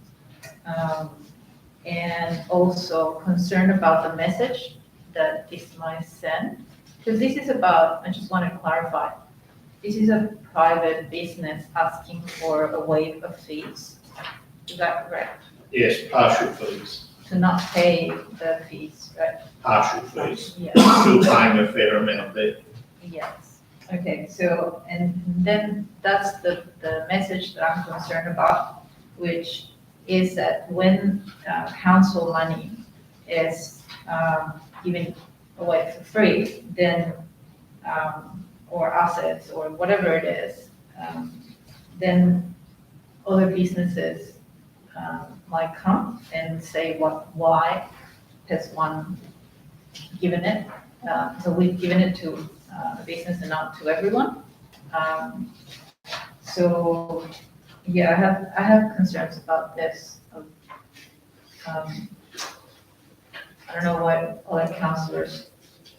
And also concerned about the message that this might send. Because this is about, I just want to clarify, this is a private business asking for a waive of fees. Is that correct? Yes, partial fees, To not pay the fees, right? partial fees. Yeah. Still paying a fair amount there. Yes, okay, so, and then that's the message that I'm concerned about, which is that when council money is given away for free, then, or assets, or whatever it is, then other businesses might come and say, why has one given it? So we've given it to a business and not to everyone. So, yeah, I have concerns about this. I don't know what other councillors,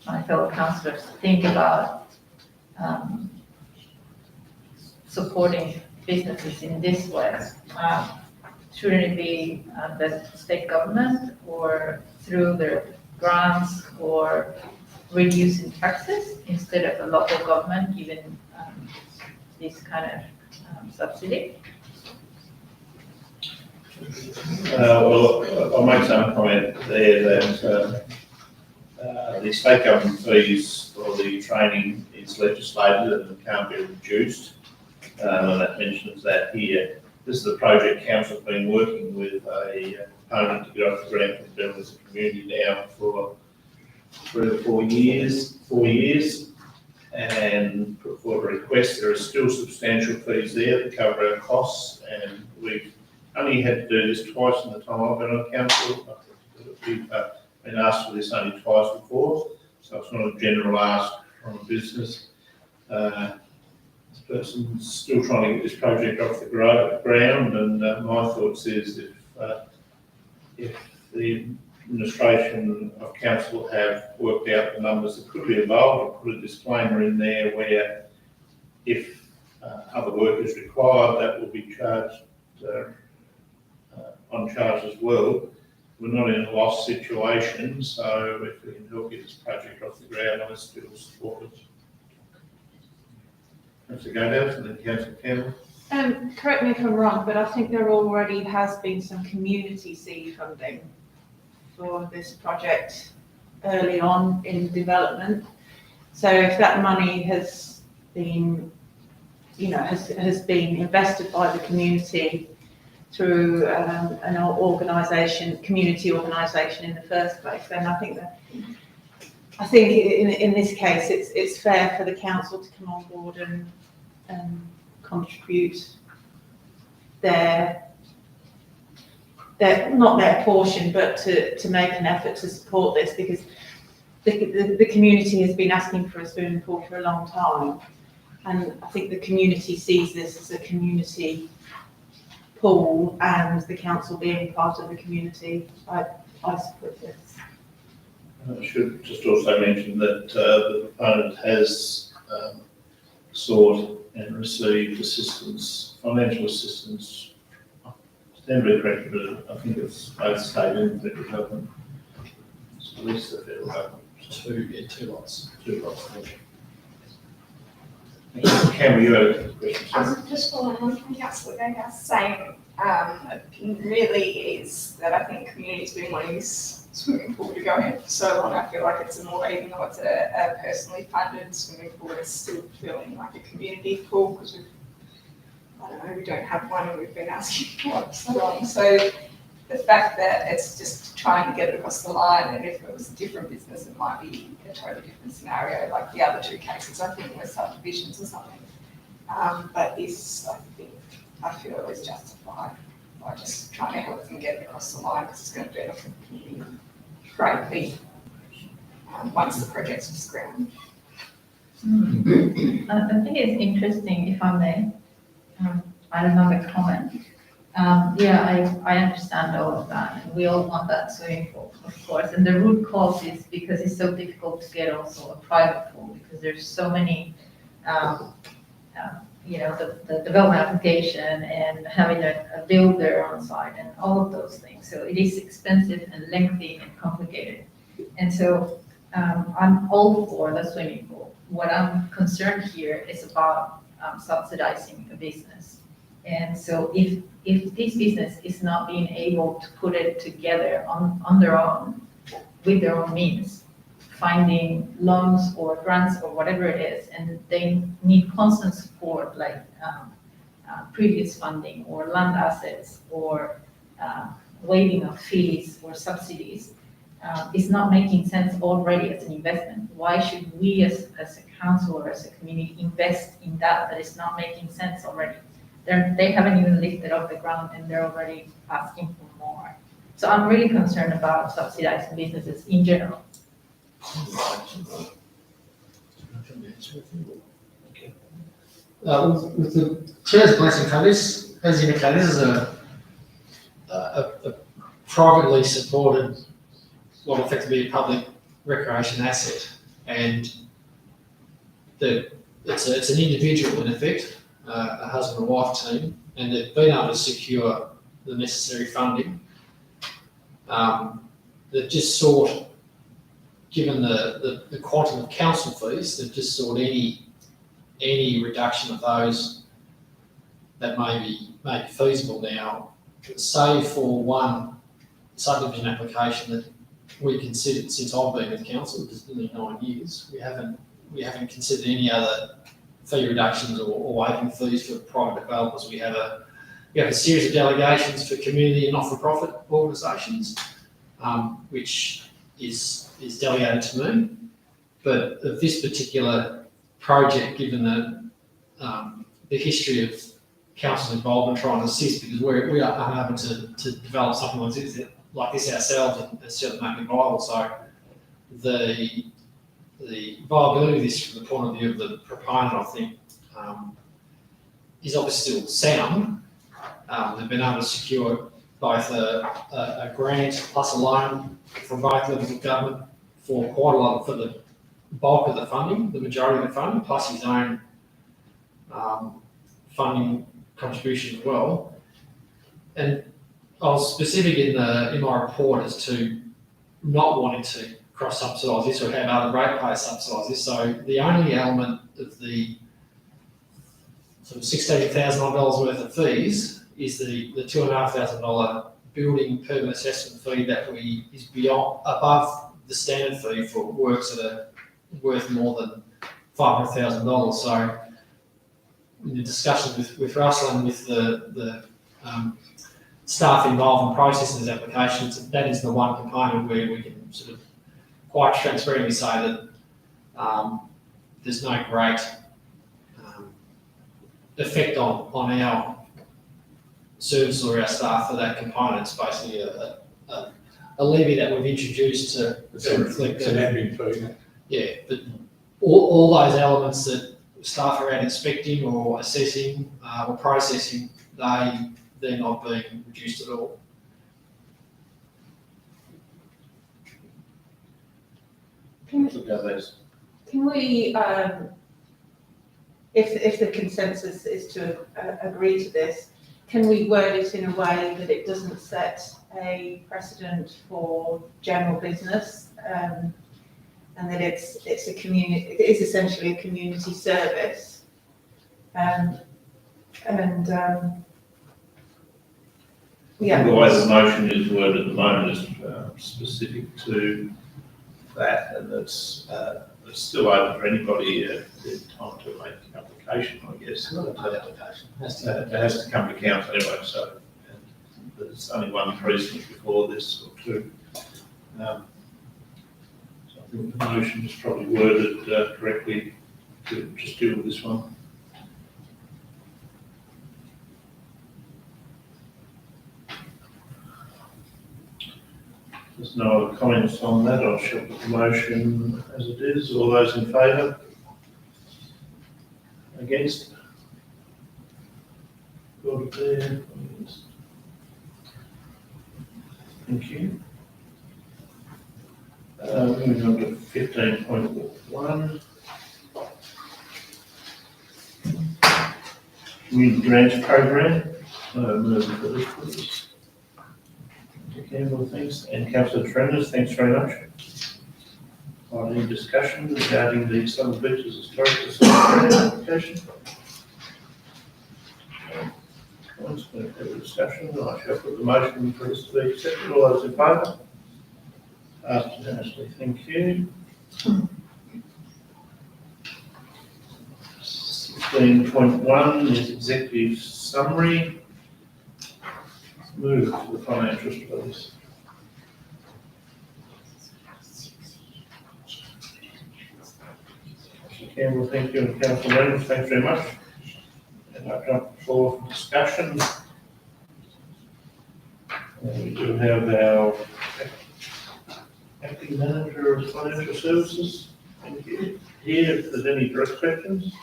my fellow councillors, think about supporting businesses in this way. Shouldn't it be the state government or through their grants or reducing taxes instead of the local government giving this kind of subsidy? Well, I'll make some comment there that the state government fees for the training is legislated and can't be reduced. And that mentions that here. This is the project council's been working with a opponent to get off the ground and build as a community now for 3 or 4 years, and put forward a request. There are still substantial fees there to cover our costs, and we've only had to do this twice in the time I've been on council. We've been asked for this only twice before, so it's not a general ask from a business. This person's still trying to get this project off the ground, and my thoughts is if the administration of council have worked out the numbers that could be involved, or put a disclaimer in there where if other work is required, that will be charged on charge as well. We're not in a loss situation, so if we can help get this project off the ground, I still support it. Councillor Goodhouse and then Councillor Campbell. Correct me if I'm wrong, but I think there already has been some community seed funding for this project early on in development. So if that money has been, has been invested by the community through an community organisation in the first place, then I think in this case it's fair for the council to come on board and contribute not their portion, but to make an effort to support this, because the community has been asking for a swimming pool for a long time, and I think the community sees this as a community pool, and the council being part of the community, I support this. I should just also mention that the proponent has sought and received assistance, financial assistance. Stand be corrected, but I think it's both state and federal government. It's at least the federal government. Two lots. Cameron, you had a question? Just following on from Councillor Gagas saying, really is that I think community's been wanting this swimming pool to go ahead for so long. I feel like it's more, even though it's a personally funded swimming pool, it's still feeling like a community pool, because we don't have one and we've been asking for it for so long. So the fact that it's just trying to get it across the line, and if it was a different business, it might be a totally different scenario, like the other two cases, I think were subdivisions or something. But this, I feel is justified by just trying to help them get it across the line, because it's going to benefit the community greatly once the project's off the ground. I think it's interesting, if I may, I don't have a comment. I understand all of that, and we all want that swimming pool, of course. And the root cause is because it's so difficult to get also a private pool, because there's so many, the development application and having a builder on site and all of those things. So it is expensive and lengthy and complicated. And so I'm all for the swimming pool. What I'm concerned here is about subsidizing a business. And so if this business is not being able to put it together on their own, with their own means, finding loans or grants or whatever it is, and they need constant support, like previous funding or land assets or waiving of fees or subsidies, is not making sense already as an investment. Why should we as a council or as a community invest in that is not making sense already? They haven't even lifted off the ground and they're already asking for more. So I'm really concerned about subsidizing businesses in general. With the chair's blessing, as indicated, this is a privately supported, what effectively a public recreation asset, and it's an individual in effect, a husband and wife team, and they've been able to secure the necessary funding. They've just sought, given the quantum of council fees, they've just sought any reduction of those that may be feasible now, save for one subdivision application that we considered since I've been with council, which is nearly 9 years. We haven't considered any other fee reductions or waiving fees for private developers. We have a series of delegations for community and not-for-profit organisations, which is delegated to me. But of this particular project, given the history of council's involvement trying to assist, because we are unable to develop something like this ourselves and certainly make it viable. So the viability of this from the point of view of the proponent, I think, is obviously still sound. They've been able to secure both a grant plus a loan from both levels of government for quite a lot, for the bulk of the funding, the majority of the funding, plus his own funding contribution as well. And I was specific in my report as to not wanting to cross-subsidise this or have other ratepayers subsidise this. So the only element of the sort of $16,000 worth of fees is the $2,500 building permit assessment fee that is above the standard fee for works that are worth more than $500,000. So in the discussion with Russell and with the staff involved in processing these applications, that is the one component where we can sort of quite transparently say that there's no great effect on our service or our staff for that component. It's basically a levy that we've introduced to reflect an admin fee. Yeah, but all those elements that staff are out inspecting or assessing or processing, they're not being reduced at all. Can we, if the consensus is to agree to this, can we word it in a way that it doesn't set a precedent for general business, and that it's a community, it is essentially a community service, yeah. The way the motion is worded at the moment is specific to that, and it's still open for anybody at the time to make an application, I guess. Not a paid application. It has to come to council anyway, so There's only one precinct before this, or two. So I think the motion is probably worded correctly to just deal with this one. There's no other comments on that. I shall put the motion as it is. All those in favour? Against? Got it there. Against. Thank you. Moving on to 15.1. Community grants program. Moving for this, please. Campbell, thanks, and Councillor Tremors, thanks very much. Any discussion regarding the Southern Beaches Historic Society application? I'm just going to have a discussion. I shall put the motion for this to be accepted. All those in favour? Passed unanimously, thank you. 16.1 is executive summary. Move to the financials, please. Campbell, thank you, and Councillor Reynolds, thanks very much. And I jump to the floor for discussion. And we do have our acting manager of financial services. Thank you. Here, if there's any direct questions.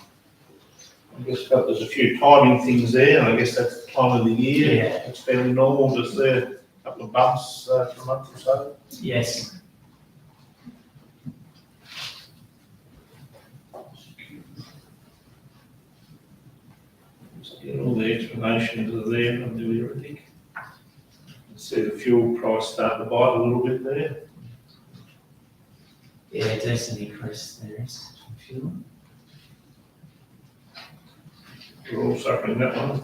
I guess there's a few timing things there, and I guess that's the time of the year. Yeah. It's fairly normal, just there, a couple of bumps for a month or so. Yes. So, all the explanations are there under everything. See the fuel price starting to bite a little bit there. Yeah, decent increase there is fuel. We're all suffering that one.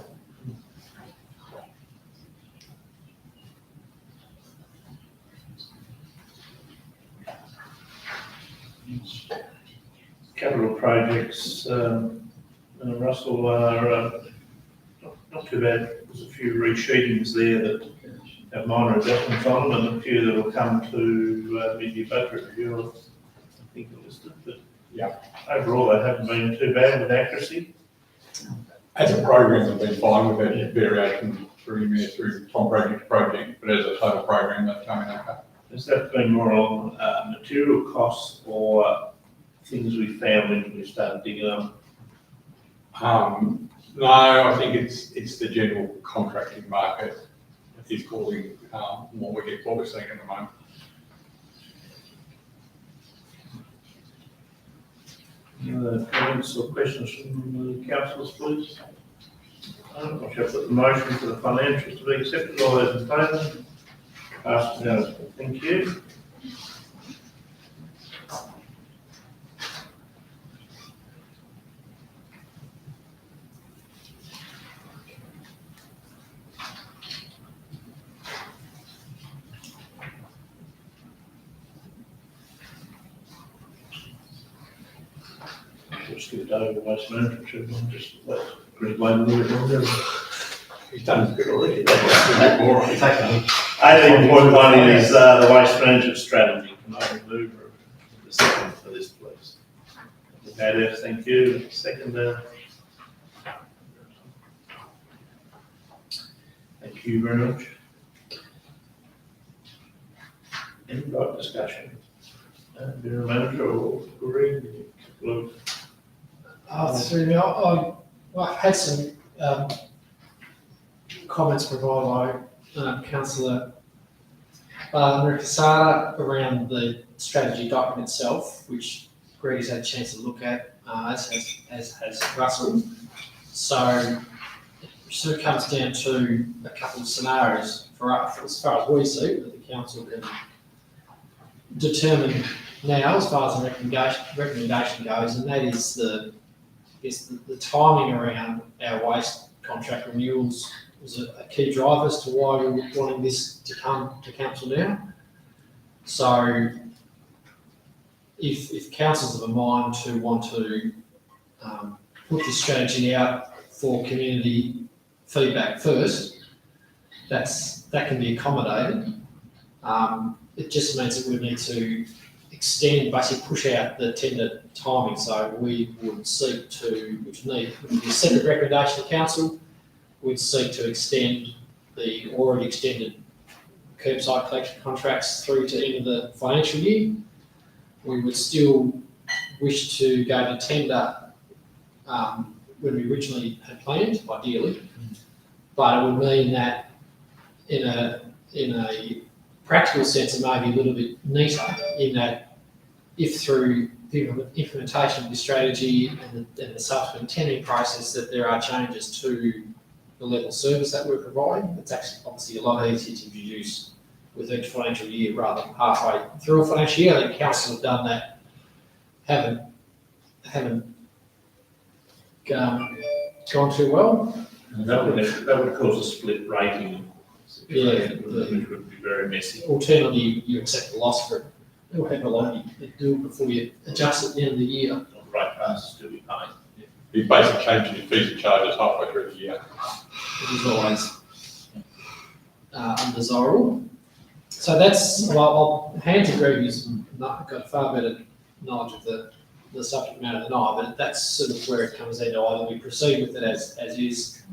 Capital projects, Russell, are not too bad. There's a few resheetings there that have minor adjustments on them, and a few that will come to mid-year budget review. I think are listed, but Yeah. Overall, they haven't been too bad with accuracy. As a program, they've been fine. We've had variation through from project to project, but as a total program, that's coming okay. Has that been more on material costs or things we found when we started digging up? No, I think it's the general contracting market that is causing what we're seeing at the moment. Any other comments or questions from the councillors, please? I shall put the motion for the financials to be accepted. All those in favour? Passed unanimously. Thank you. Just get over waste management, should we just let Greg wait a little bit longer? He's done his bit already. 18.1 is the waste management strategy. Can I remove the second for this, please? Okay, thank you. Second, thank you very much. Any right discussion? General manager or Greg? Through me, I had some comments provided by Councillor Casada around the strategy document itself, which Greg has had a chance to look at, as has Russell. So it sort of comes down to a couple of scenarios for us, as far as we see, that the council can determine now, as far as the recommendation goes, and that is the timing around our waste contract renewals was a key driver as to why we were wanting this to come to council now. So if councils have a mind to want to put this strategy out for community feedback first, that can be accommodated. It just means that we need to extend, basically push out the tender timing. So we would seek to, which would be a separate recommendation to council, we'd seek to extend the already extended curbside collection contracts through to the end of the financial year. We would still wish to go to tender when we originally had planned, ideally, but it would mean that in a practical sense, it may be a little bit neater in that if through the implementation of the strategy and the subsequent tendering process that there are changes to the level of service that we're providing, it's actually obviously a lot easier to introduce with each financial year rather than halfway through a financial year. I think council have done that, haven't gone too well. And that would cause a split rating. Yeah. Which would be very messy. Alternatively, you accept the loss for it. It'll have a lot you do it before you adjust at the end of the year. Rate passes to be paid. You basically changing your fees and charges halfway through the year. It is always undesirable. So that's, well, I'll hand to Greg, who's got far better knowledge of the subject matter than I, but that's sort of where it comes into either we proceed with it as is,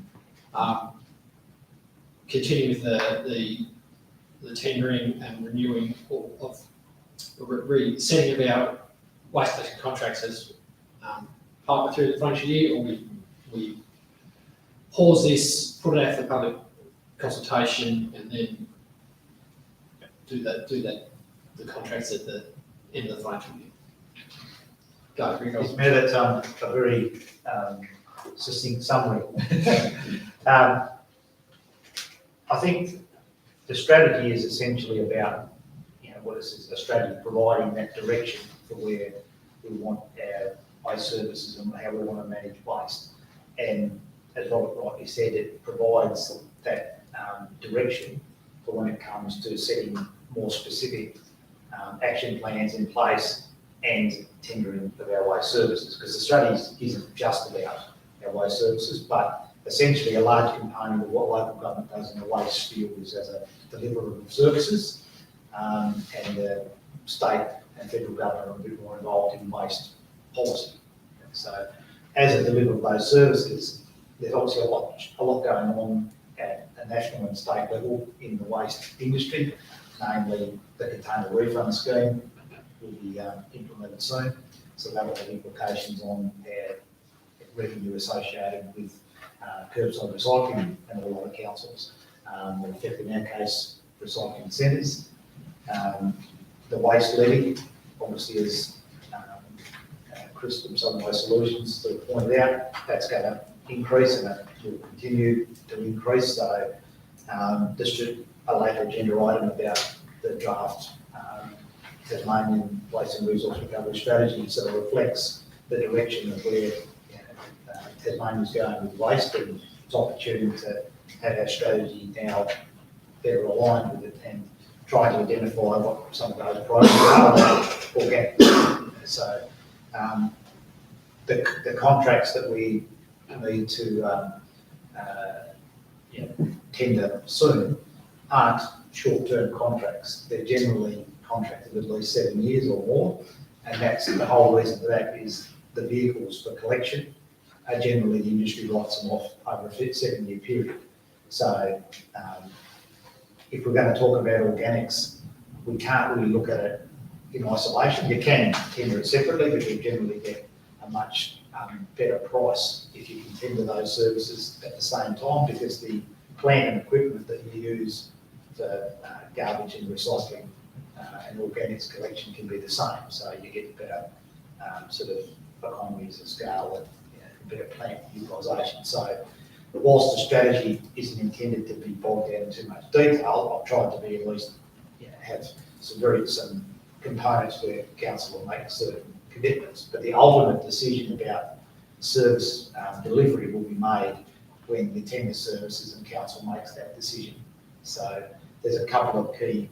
continue with the tendering and renewing of setting of our waste collection contracts as partway through the financial year, or we pause this, put it out for public consultation, and then do the contracts at the end of the financial year. Go, Greg. It's Mayor, that's a very succinct summary. I think the strategy is essentially about, what is a strategy providing that direction for where we want our waste services and how we want to manage waste. And as Robert rightly said, it provides that direction for when it comes to setting more specific action plans in place and tendering of our waste services. Because the strategy isn't just about our waste services, but essentially a large component of what local government does in the waste field is as a deliverer of services, and the state and federal government are a bit more involved in waste policy. So as a deliverer of those services, there's obviously a lot going on at a national and state level in the waste industry, namely the container refund scheme will be implemented soon. So that will have implications on our revenue associated with curbside recycling and all other councils. Will affect, in our case, recycling centres. The waste levy, obviously, as Chris from Southern Waste Solutions sort of pointed out, that's going to increase and it will continue to increase. So just a later agenda item about the draft Tasmanian Waste and Resource Recovery Strategy sort of reflects the direction of where Tasmania is going with waste, and it's opportunity to have our strategy now better aligned with it and try to identify what some of those priorities are organic. So the contracts that we need to tender soon aren't short-term contracts. They're generally contracted at least 7 years or more, and that's the whole reason for that is the vehicles for collection are generally the industry writes them off over a 7-year period. So if we're going to talk about organics, we can't really look at it in isolation. You can tender it separately, but you generally get a much better price if you can tender those services at the same time, because the plant and equipment that you use for garbage and recycling and organics collection can be the same. So you get better sort of economies of scale and better plant utilisation. So whilst the strategy isn't intended to be bogged down in too much detail, I've tried to be at least have some components where council will make certain commitments. But the ultimate decision about service delivery will be made when the tender services and council makes that decision. So there's a couple of key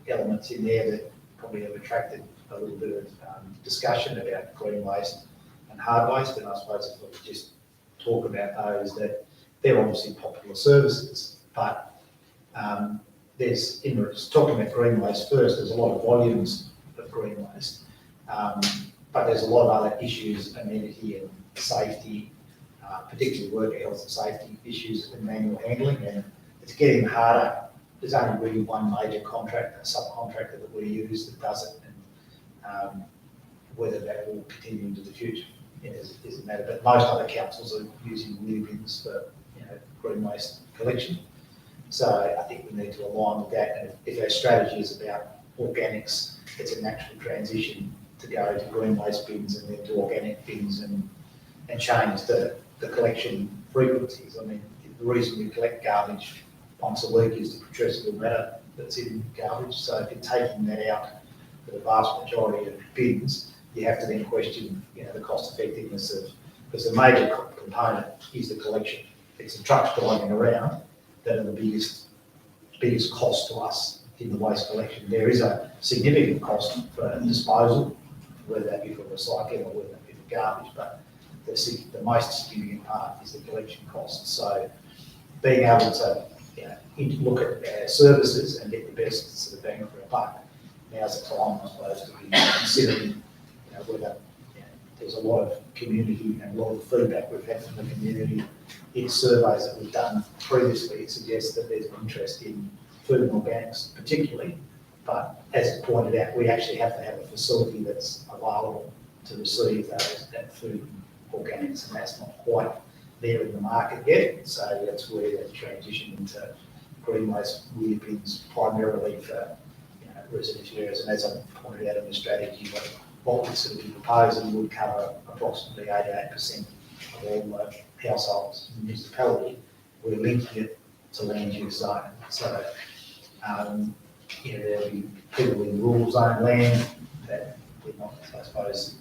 elements in there that probably have attracted a little bit of discussion about green waste and hard waste, and I suppose if we could just talk about those, that they're obviously popular services, but there's, talking about green waste first, there's a lot of volumes of green waste. But there's a lot of other issues, amenity and safety, particularly worker health and safety issues and manual handling, and it's getting harder. There's only really one major contractor, subcontractor that we use that does it, and whether that will continue into the future is a matter. But most other councils are using wheel bins for green waste collection. So I think we need to align with that. And if our strategy is about organics, it's a natural transition to go to green waste bins and then to organic bins and change the collection frequencies. I mean, the reason we collect garbage once a week is the putrescible matter that's in garbage. So if you're taking that out for the vast majority of bins, you have to then question, the cost effectiveness of, because the major component is the collection. It's the trucks driving around that are the biggest cost to us in the waste collection. There is a significant cost for disposal, whether that be for recycling or whether that be for garbage, but the most significant part is the collection cost. So being able to look at our services and get the best sort of bang for a buck, now's the time, I suppose, to be considering whether there's a lot of community and a lot of feedback we've had from the community in surveys that we've done previously. It suggests that there's an interest in food and organics particularly, but as pointed out, we actually have to have a facility that's available to receive that food and organics, and that's not quite there in the market yet. So that's where the transition into green waste wheel bins primarily for residential areas. And as I pointed out in the strategy, what we're sort of proposing would cover approximately 88% of all the households in the municipality. We're linking it to land use zone. So there'll be people in rural zone land that we're not, I suppose,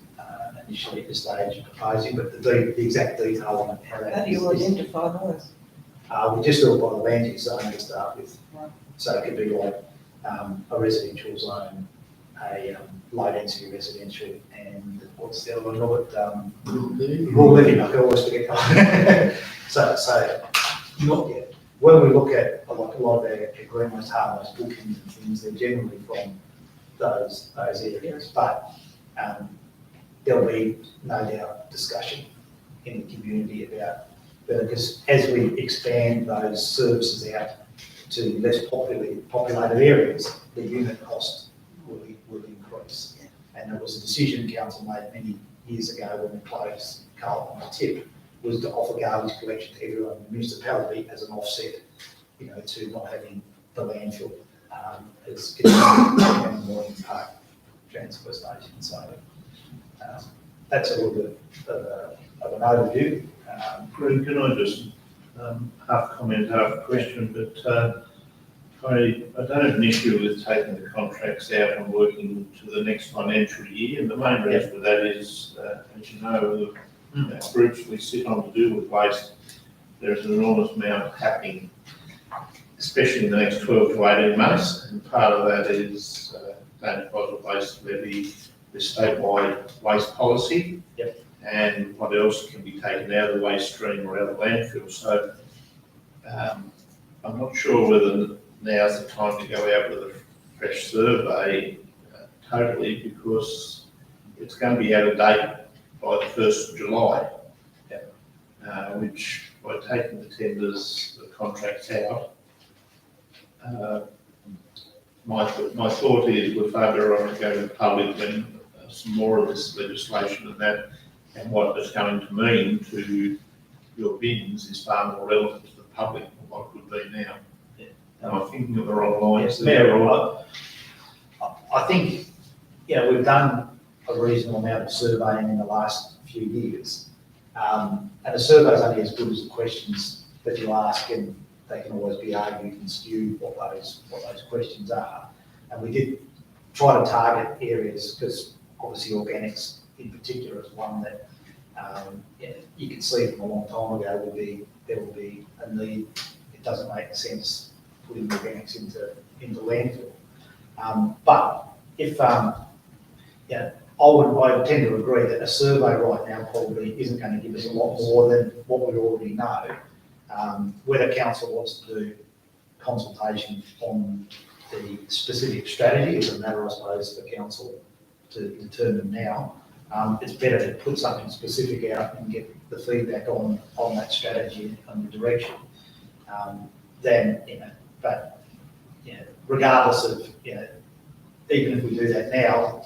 initially at this stage proposing, but the exact detail on how that How do you identify those? we just do it by the land use zone to start with. Right. So it could be like a residential zone, a low density residential, and what's the other one of it? Rural living, I can always forget. so not yet. When we look at a lot of our green waste, hard waste bookings and things, they're generally from those areas, but there'll be no doubt discussion in the community about whether, because as we expand those services out to less populated areas, the unit cost will increase. And there was a decision council made many years ago when we closed Carlton on the tip, was to offer garbage collection to everyone in the municipality as an offset, to not having the landfill as Morning Park transfer station. So that's a little bit of an overview. Greg, can I just half comment, half question, but I don't have an issue with taking the contracts out and working to the next financial year, and the main reason for that is, as you know, the groups we sit on to deal with waste, there's an enormous amount happening, especially in the next 12 to 18 months, and part of that is Don't Deposit Waste Levy, the statewide waste policy, and what else can be taken out of the waste stream or out of the landfill. So I'm not sure whether now's the time to go out with a fresh survey totally, because it's going to be out of date by the 1st of July, which by taking the tenders, the contracts out, my thought is we're far better off to go to the public when some more of this legislation and that, and what it's going to mean to your bins is far more relevant to the public than what it would be now. Am I thinking of the wrong lines? I think, we've done a reasonable amount of surveying in the last few years. And the survey is only as good as the questions that you ask, and they can always be argued and skewed what those questions are. And we did try to target areas, because obviously organics in particular is one that you can see from a long time ago there will be a need. It doesn't make sense putting organics into landfill. But if I would tend to agree that a survey right now probably isn't going to give us a lot more than what we already know. Whether council wants to do consultation on the specific strategy is a matter, I suppose, for council to determine now. It's better to put something specific out and get the feedback on that strategy and the direction, than, but, regardless of, even if we do that now,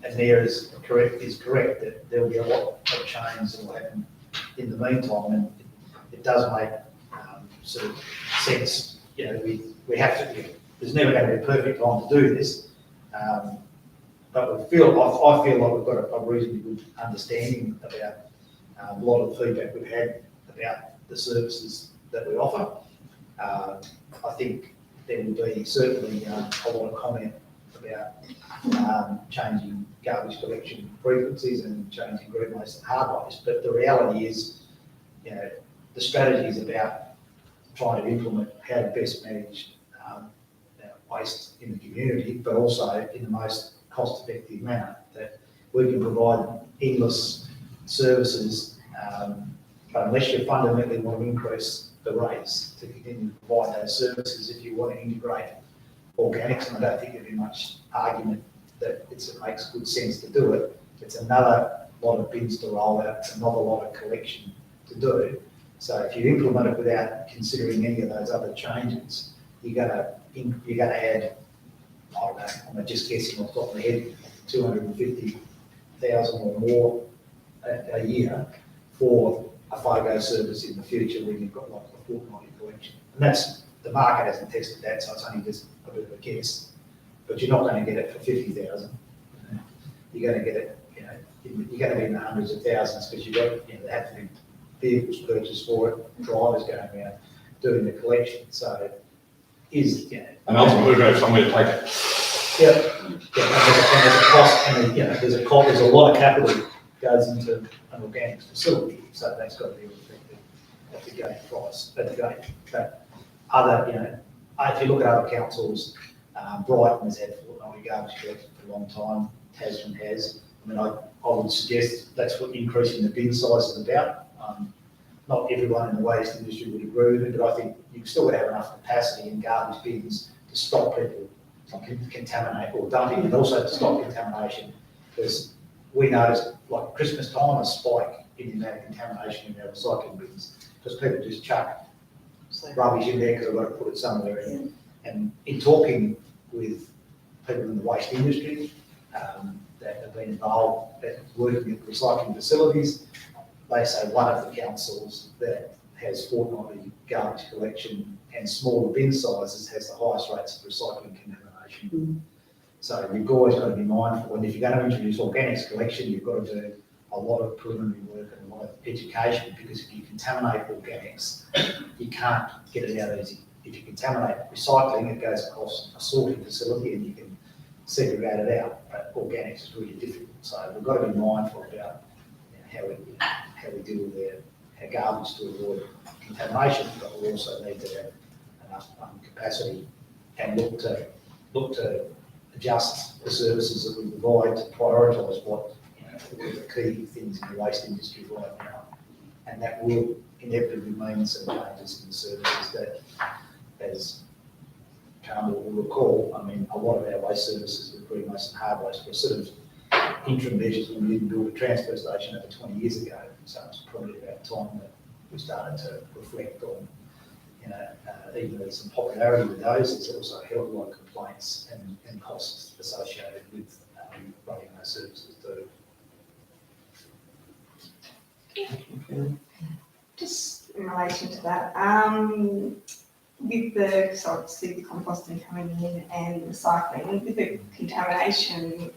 and there is correct, that there will be a lot of change that will happen in the meantime, and it does make sort of sense. We have to. There's never going to be a perfect time to do this, but I feel like we've got a reasonably good understanding about a lot of the feedback we've had about the services that we offer. I think there will be certainly a lot of comment about changing garbage collection frequencies and changing green waste and hard waste. But the reality is, the strategy is about trying to implement how to best manage waste in the community, but also in the most cost-effective manner, that we can provide endless services, but unless you fundamentally want to increase the rates to continue to provide those services, if you want to integrate organics, and I don't think there'd be much argument that it makes good sense to do it. It's another lot of bins to roll out, it's another lot of collection to do. So if you implement it without considering any of those other changes, you're going to add, I don't know, I'm just guessing off the top of my head, 250,000 or more a year for a FOGO service in the future when you've got like a fortnightly collection. And that's, the market hasn't tested that, so it's only just a bit of a guess. But you're not going to get it for 50,000. You're going to get it, you're going to be in the hundreds of thousands, because you've got, there have to be vehicles purchased for it, drivers going around doing the collection. So and ultimately we're going to have somewhere to take it. And there's a cost, and there's a lot of capital goes into an organics facility, so that's got to be reflected at the gate price, at the gate. But other, if you look at other councils, Brighton has had fortnightly garbage collection for a long time, Tasman has. I mean, I would suggest that's what increasing the bin size is about. Not everyone in the waste industry would agree with me, but I think you still have enough capacity in garbage bins to stop people from contaminate or dumping, and also to stop contamination. Because we noticed, like Christmas time, a spike in the amount of contamination in our recycling bins, because people just chuck rubbish in there because they've got to put it somewhere in. And in talking with people in the waste industry that have been involved at working at recycling facilities, they say one of the councils that has fortnightly garbage collection and smaller bin sizes has the highest rates of recycling contamination. So you've always got to be mindful, and if you're going to introduce organics collection, you've got to do a lot of preliminary work and a lot of education, because if you contaminate organics, you can't get it out easy. If you contaminate recycling, it goes across a sorting facility and you can segregate it out, but organics is really difficult. So we've got to be mindful about how we deal with our garbage to avoid contamination, but we also need to have enough capacity and look to adjust the services that we provide to prioritise what are the key things in the waste industry right now, and that will inevitably mean some changes in the services that, as Carmel will recall, I mean, a lot of our waste services with green waste and hard waste were sort of interim measures when we didn't build a transfer station over 20 years ago. So it's probably about time that we started to reflect on, even with some popularity with those, there's also a hell of a lot of complaints and costs associated with running those services too. Just in relation to that, with obviously the composting coming in and recycling, with the contamination,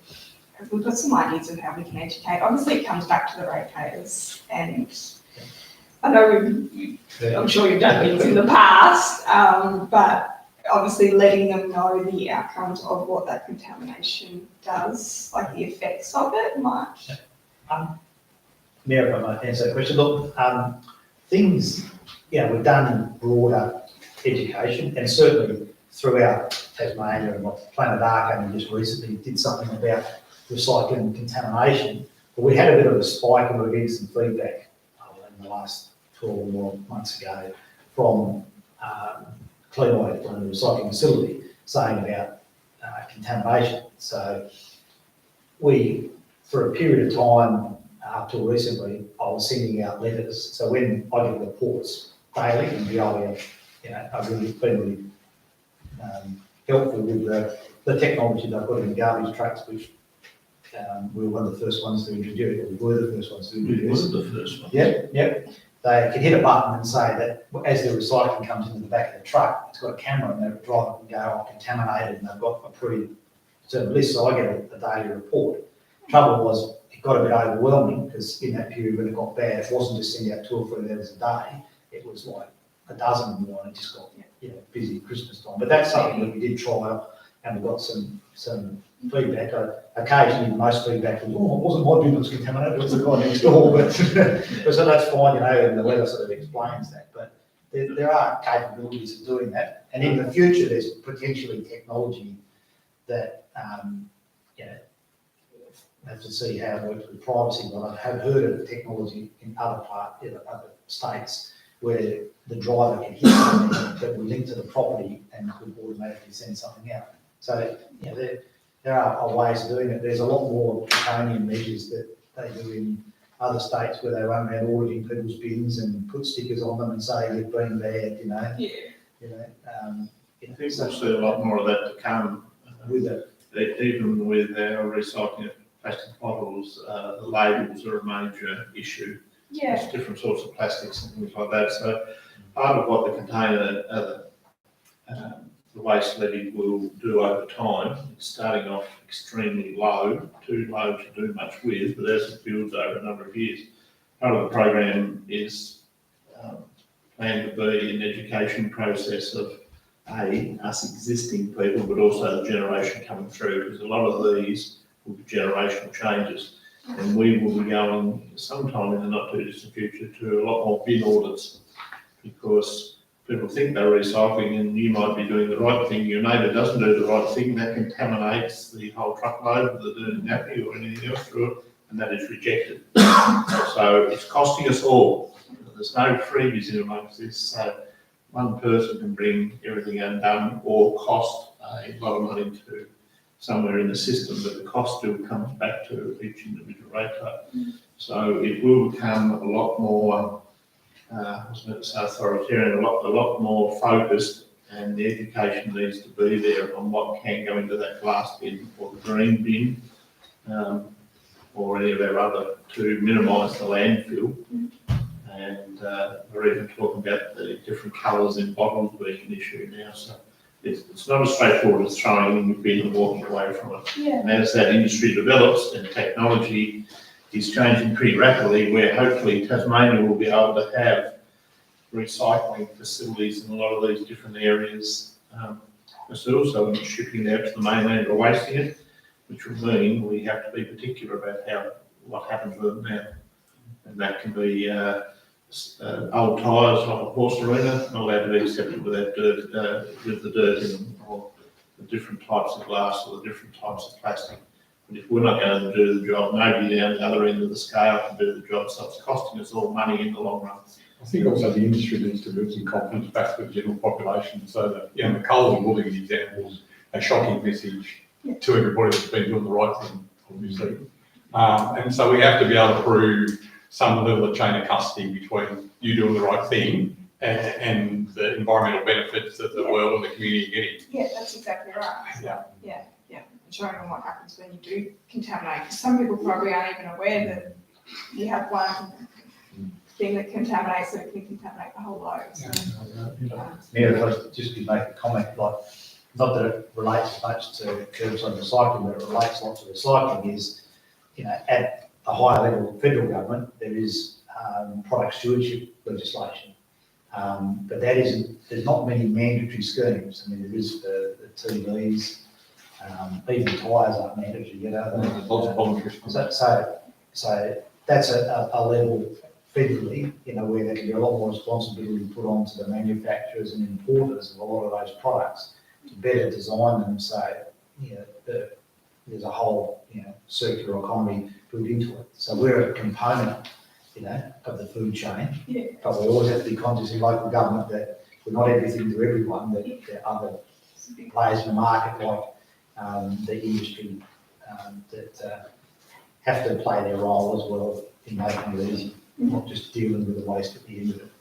we've got some ideas of how we can educate. Obviously, it comes back to the ratepayers, and I know I'm sure you've done things in the past, but obviously letting them know the outcomes of what that contamination does, like the effects of it, might. Mayor, if I might answer that question. Look, we've done broader education, and certainly throughout Tasmania and Planet Arc, and just recently did something about recycling and contamination. But we had a bit of a spike, and we were getting some feedback in the last 12 or more months ago from Cleanaway, one of the recycling facility, saying about contamination. So we, for a period of time, up till recently, I was sending out letters. So when I get reports daily, and Veolia, I've really been really helpful with the technology they've got in the garbage trucks, which we were one of the first ones to introduce, or we were the first ones to introduce. the first one. Yep. They can hit a button and say that as the recycling comes into the back of the truck, it's got a camera and the driver can go, "Oh, contaminated," and they've got a pre-determined list. So I get a daily report. Trouble was, it got a bit overwhelming because in that period when it got bad, it wasn't just sending out 2 or 3 letters a day. It was like a dozen or more, and it just got busy at Christmas time. But that's something that we did trial, and we got some feedback. Occasionally, most feedback was, "Oh, it wasn't my bin that was contaminated, it was the guy next door." But so that's fine, and the letter sort of explains that. But there are capabilities of doing that, and in the future, there's potentially technology that have to see how it works with privacy. But I have heard of technology in other states where the driver can hit something that will link to the property and could automatically send something out. So there are ways of doing it. There's a lot more draconian measures that they do in other states where they run around auditing people's bins and put stickers on them and say you've been bad, I think we'll see a lot more of that to come. with that. Even with our recycling of plastic bottles, the labels are a major issue. Yeah. There's different sorts of plastics and things like that. So part of what the container, the waste levy will do over time, it's starting off extremely low, too low to do much with, but as it builds over a number of years, part of the program is planned to be an education process of us existing people, but also the generation coming through, because a lot of these will be generational changes. And we will be going sometime in the not too distant future to a lot more bin audits, because people think they're recycling and you might be doing the right thing, your neighbour doesn't do the right thing, that contaminates the whole truckload of the dirty nappy or anything else through it, and that is rejected. So it's costing us all. There's no freebies in amongst this. So one person can bring everything undone or cost a lot of money to somewhere in the system, but the cost still comes back to each individual ratepayer. So it will become a lot more, I was going to say authoritarian, a lot more focused, and the education needs to be there on what can go into that glass bin or the green bin, or any of our other, to minimise the landfill. And we're even talking about the different colours in bottles being an issue now. So it's not as straightforward as throwing in your bin and walking away from it. Yeah. And as that industry develops and technology is changing pretty rapidly, where hopefully Tasmania will be able to have recycling facilities in a lot of these different areas. But also not shipping it out to the mainland or wasting it, which will mean we have to be particular about what happens with them now. And that can be old tyres like a horse arena, not allowed to be accepted without dirt, with the dirt in them, or the different types of glass or the different types of plastic. But if we're not going to do the job, nobody down the other end of the scale can do the job, so it's costing us all money in the long run. I think also the industry needs to build some confidence back to the general population, so that, the Coles and Woolies examples, a shocking message to everybody that's been doing the right thing, obviously. And so we have to be able to prove some level of chain of custody between you doing the right thing and the environmental benefits that the world and the community are getting. Yeah, that's exactly right. Yeah. Yeah. And showing them what happens when you do contaminate. Because some people probably aren't even aware that you have one thing that contaminates, so it can contaminate the whole load. So, If I just could make a comment, like, not that it relates much to curbside recycling, but it relates lots to recycling, is, at a higher level of federal government, there is product stewardship legislation. But that isn't, there's not many mandatory schemes. I mean, there is for the TVs, even tyres aren't mandatory, So that's a level federally, where there can be a lot more responsibility put on to the manufacturers and importers of a lot of those products to better design them so there's a whole circular economy built into it. So we're a component, of the food chain, but we always have to be conscious in local government that we're not everything to everyone, that there are other players in the market like the industry that have to play their role as well in making it easy, not just dealing with the waste at the end of it.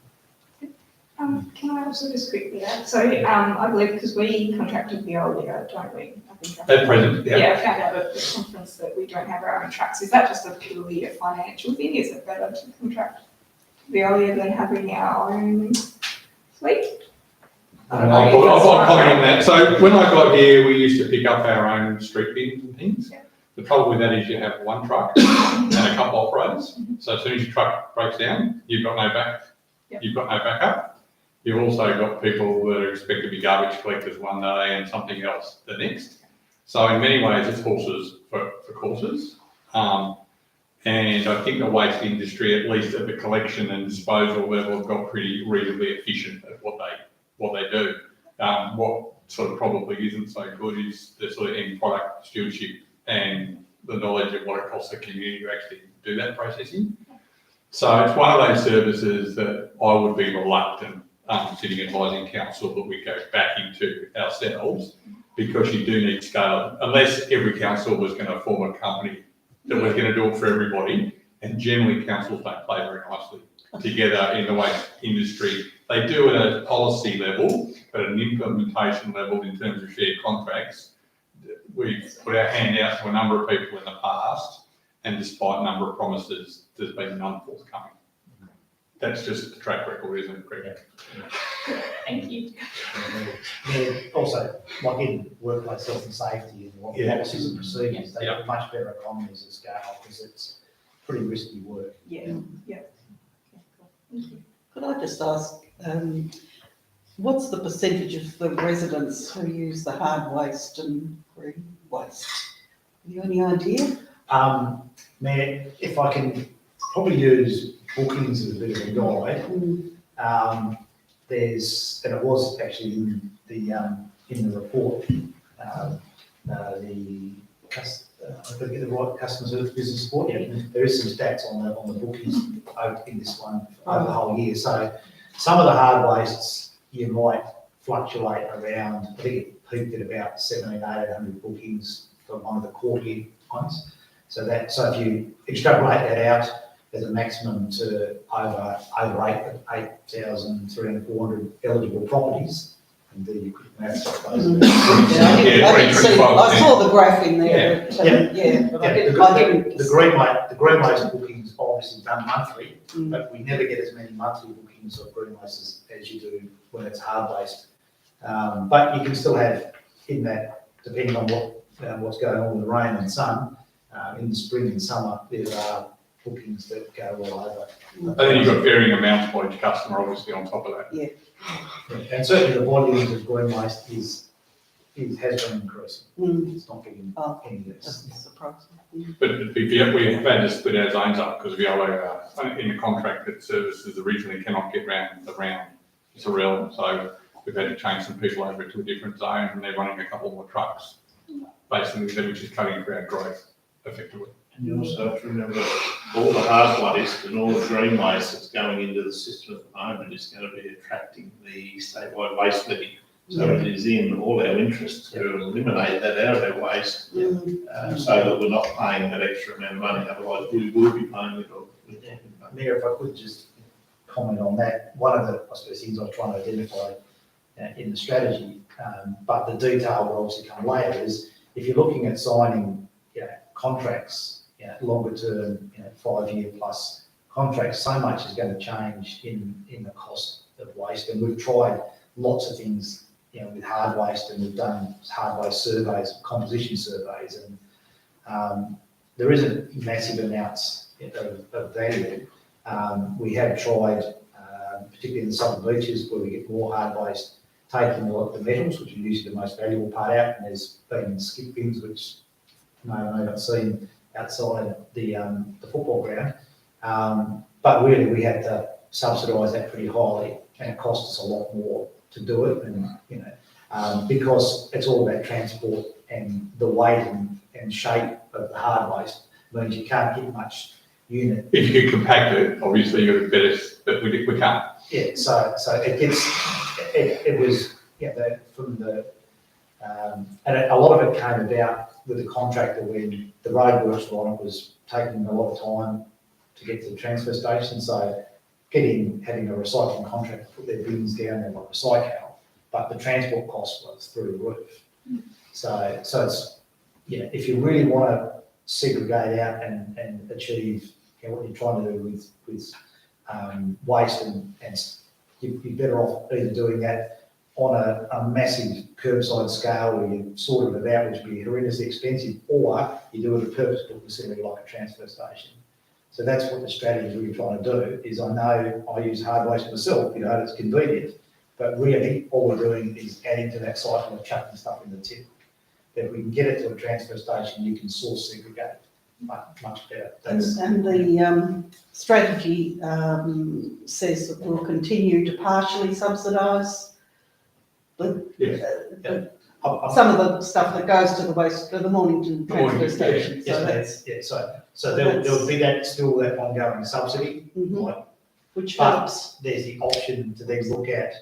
Can I also just quickly add, so, I believe because we contracted Veolia, don't we? I think At present, yeah. Yeah, I found out at the conference that we don't have our own trucks. Is that just a purely a financial thing? Is it better to contract Veolia than having our own fleet? I'll comment on that. So when I got here, we used to pick up our own street bins and things. Yeah. The trouble with that is you have one truck and a couple of operators. So as soon as your truck breaks down, you've got no backup. You've also got people that are expected to be garbage collectors one day and something else the next. So in many ways, it's horses for courses. And I think the waste industry, at least at the collection and disposal level, have got pretty reasonably efficient at what they do. What sort of probably isn't so good is the sort of end product stewardship and the knowledge of what it costs the community to actually do that processing. So it's one of those services that I would be reluctant sitting advising council that we go back into ourselves, because you do need scale, unless every council was going to form a company that was going to do it for everybody. And generally councils don't play very nicely together in the waste industry. They do it at a policy level, but at an implementation level in terms of shared contracts, we've put our hand out to a number of people in the past, and despite a number of promises, there's been none forthcoming. That's just the track record, isn't it, Greg? Thank you. Yeah, also, like in workplace health and safety and what policies and procedures, they have much better economies of scale because it's pretty risky work. Yeah. Could I just ask, what's the percentage of the residents who use the hard waste and green waste? Have you any idea? Mayor, if I can probably use bookings as a bit of a guide, and it was actually in the report, I forget the right customer service business support. Yeah, there is some stats on the bookings in this one over the whole year. So some of the hard wastes you might fluctuate around. I think it peaked at about 1,800 bookings for one of the quarterly ones. So if you extrapolate that out as a maximum to over 8,300 eligible properties, and you could maths suppose. I saw the graph in there. But I didn't. The green waste bookings obviously done monthly, but we never get as many monthly bookings of green waste as you do when it's hard waste. But you can still have in that, depending on what's going on with rain and sun, in the spring and summer, there are bookings that go all over. And then you've got varying amounts by each customer, obviously, on top of that. Yeah. And certainly the volumes of green waste has been increasing. It's not getting any less. Doesn't surprise me. But we have had to split our zones up because Veolia, in the contract that services originally cannot get around Sorell. So we've had to change some people over to a different zone, and they're running a couple more trucks, basically, which is cutting into our growth effectively. And you also have to remember all the hard waste and all the green waste that's going into the system at the moment is going to be attracting the statewide waste levy. So it is in all our interests to eliminate that out of our waste, so that we're not paying that extra amount of money. Otherwise, we will be paying it all. Mayor, if I could just comment on that, one of the, I suppose, things I was trying to identify in the strategy, but the detail will obviously come later, is if you're looking at signing contracts, longer term, 5-year plus contracts, so much is going to change in the cost of waste. And we've tried lots of things, with hard waste, and we've done hard waste surveys, composition surveys, and there isn't massive amounts of value. We have tried, particularly in the southern beaches, where we get more hard waste, taking the metals, which are usually the most valuable part out, and there's been skip bins, which you may or may not seen outside the football ground. But really, we had to subsidise that pretty highly, and it cost us a lot more to do it, and because it's all about transport, and the weight and shape of the hard waste means you can't get much unit. If you could compact it, obviously you're better, but we can't. Yeah, so it it was, from the, and a lot of it came about with the contractor when the roadworks were on, it was taking a lot of time to get to the transfer station, so having a recycling contractor put their bins down there like Recycle, but the transport cost was through the roof. So it's, if you really want to segregate out and achieve what you're trying to do with waste and you'd be better off either doing that on a massive curbside scale where you sort it out, which would be horrendously expensive, or you do it a purpose-built facility like a transfer station. So that's what the strategy we're trying to do is, I know I use hard waste myself, it's convenient, but really all we're doing is adding to that cycle of chucking stuff in the tip. But if we can get it to a transfer station, you can source segregate much better. And the strategy says that we'll continue to partially subsidise some of the stuff that goes to the Mornington transfer station. So there'll be that ongoing subsidy. Which But helps. there's the option to then look at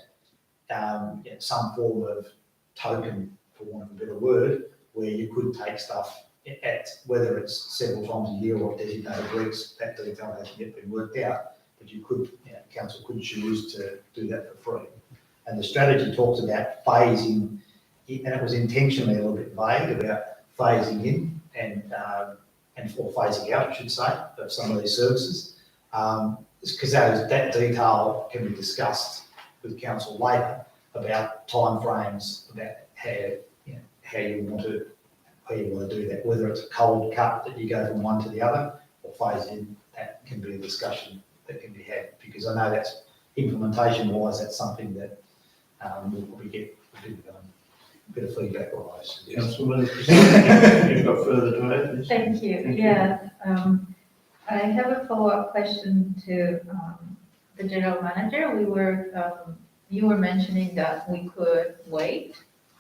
some form of token, for want of a better word, where you could take stuff at, whether it's several times a year or designated weeks, that detail hasn't yet been worked out, but you could, council could choose to do that for free. And the strategy talks about phasing, and it was intentionally a little bit vague about phasing in or phasing out, I should say, of some of these services. Because that detail can be discussed with council later about timeframes, about how you want to do that, whether it's a cold cut that you go from one to the other or phase in. That can be a discussion that can be had, because I know that's implementation wise, that's something that we'll probably get a bit of feedback on those. Councillor Christine, you've got further to add? Yes. Thank you. Thank you. Yeah, I have a follow-up question to the general manager. You were mentioning that we could wait,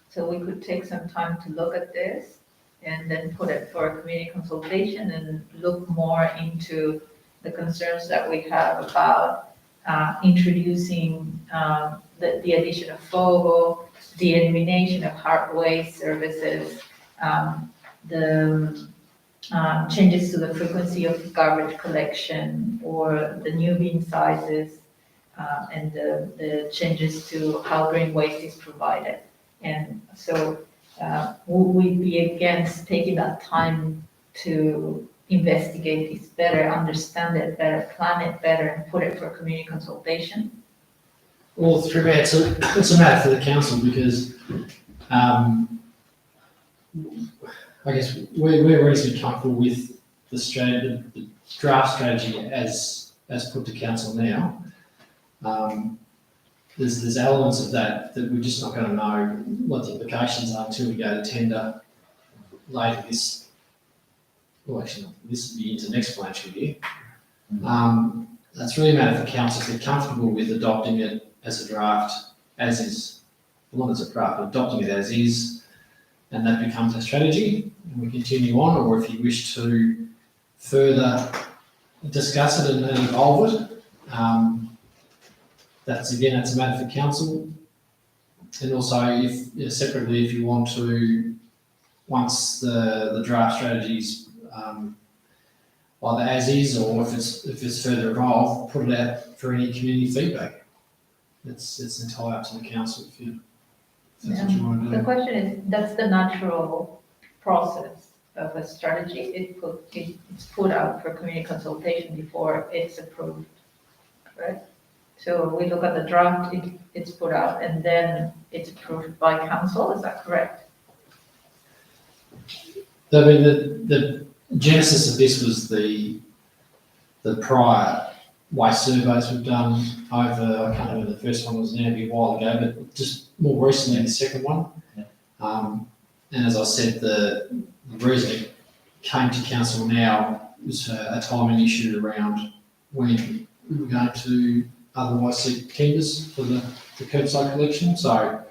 so we could take some time to look at this and then put it for a community consultation and look more into the concerns that we have about introducing the addition of FOGO, the elimination of hard waste services, the changes to the frequency of garbage collection or the new bin sizes, and the changes to how green waste is provided. And so would we be against taking that time to investigate this better, understand it better, plan it better, and put it for community consultation? Well, through it's a matter for the council, because I guess we're reasonably comfortable with the strategy, the draft strategy as put to council now. There's elements of that we're just not going to know what the implications are until we go to tender later this, well actually this will be into next financial year. That's really a matter for council if they're comfortable with adopting it as a draft, as is. Not as a draft, but adopting it as is, and that becomes a strategy, and we continue on, or if you wish to further discuss it and evolve it, that's a matter for council. And also, separately, if you want to, once the draft strategies either as is, or if it's further evolved, put it out for any community feedback. It's entirely up to the council if that's what you want to do. The question is, that's the natural process of a strategy. It's put out for community consultation before it's approved, right? So we look at the draft, it's put out, and then it's approved by council. Is that correct? I mean, the genesis of this was the prior waste surveys we've done over, I can't remember the first one was now, a while ago, but just more recently the second one. And as I said, the reason it came to council now was a timing issue around when we were going to otherwise seek tenders for the curbside collection. So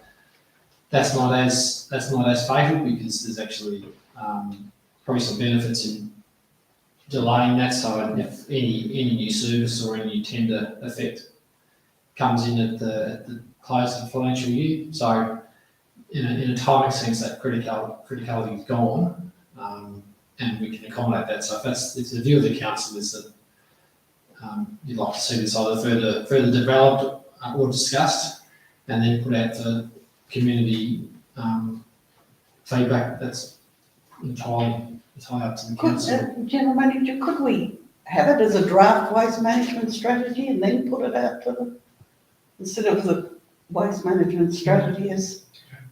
that's not as fatal, because there's actually probably some benefits in delaying that. So if any new service or any new tender affect comes in at the close of the financial year. So in a timing sense, that criticality is gone, and we can accommodate that. So if the view of the council is that you'd like to see this either further developed or discussed, and then put out to community feedback, that's entirely up to the council. General Manager, could we have it as a draft waste management strategy and then put it out to the, instead of the waste management strategy as,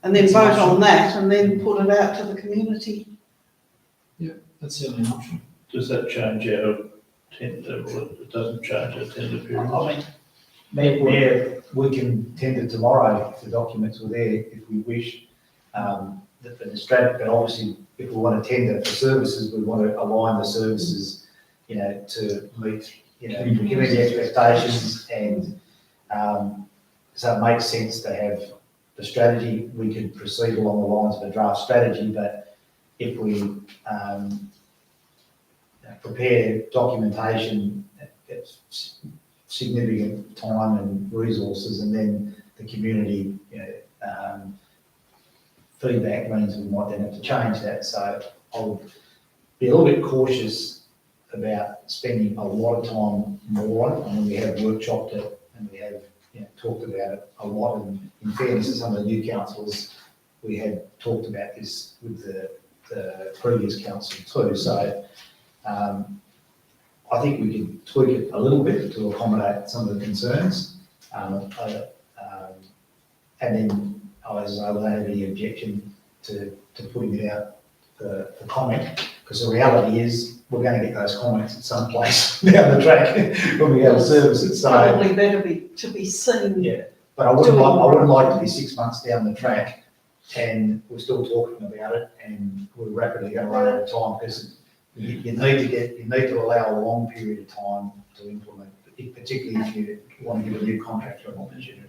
and then vote on that and then put it out to the community? That's certainly an option. Does that change our tender, or it doesn't change our tender period? I mean, Mayor, we can tender tomorrow if the documents were there, if we wish. But obviously, if we want to tender for services, we want to align the services, to meet, community expectations, and so it makes sense to have the strategy. We could proceed along the lines of a draft strategy, but if we prepare documentation, it's significant time and resources, and then the community feedback means we might then have to change that. So I would be a little bit cautious about spending a lot of time more on it. I mean, we have workshopped it and we have talked about it a lot. And in fairness to some of the new councillors, we had talked about this with the previous council too. So I think we can tweak it a little bit to accommodate some of the concerns. And then I don't have any objection to putting it out for comment, because the reality is we're going to get those comments at some place down the track when we have a service. It's Probably better to be seen. Yeah, but I wouldn't like to be 6 months down the track and we're still talking about it and we're rapidly going to run out of time, because you need to allow a long period of time to implement, particularly if you want to give a new contractor an opportunity.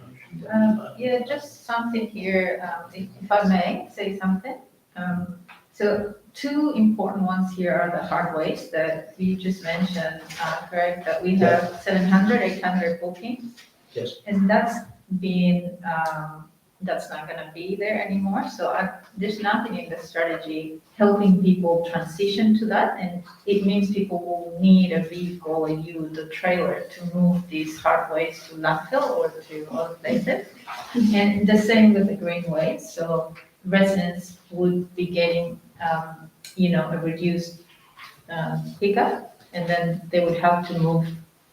Yeah, just something here, if I may say something. So two important ones here are the hard waste that you just mentioned, correct, that we have 700, 800 bookings. Yes. And that's been, that's not gonna be there anymore. So there's nothing in the strategy helping people transition to that. And it means people will need a vehicle, a trailer to move these hard waste to landfill or to other places. And the same with the green waste. So residents would be getting, a reduced pickup, and then they would have to move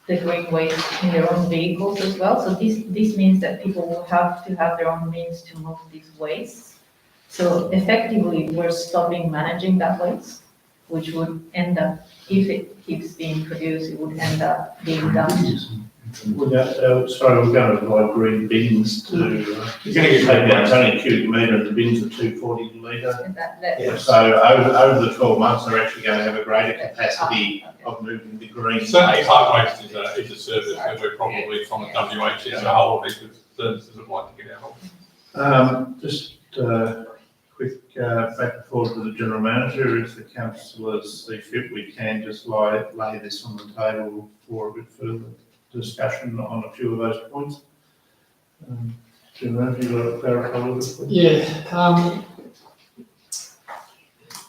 the green waste in their own vehicles as well. So this means that people will have to have their own means to move these wastes. So effectively, we're stopping managing that waste, which would end up, if it keeps being produced, it would end up being dumped. We're going to provide green bins to, You're going to get it's only a cubic metre and the bins are 240 litre. And that So over the 12 months, they're actually going to have a greater capacity of moving the green. Certainly, hard waste is a service that we're probably from the WH as a whole, heap of services would like to get out of. Just quick back and forth to the general manager. If the councillors see fit, we can just lay this on the table for a bit further discussion on a few of those points. General manager, you want to clarify a little bit? Please? Yeah.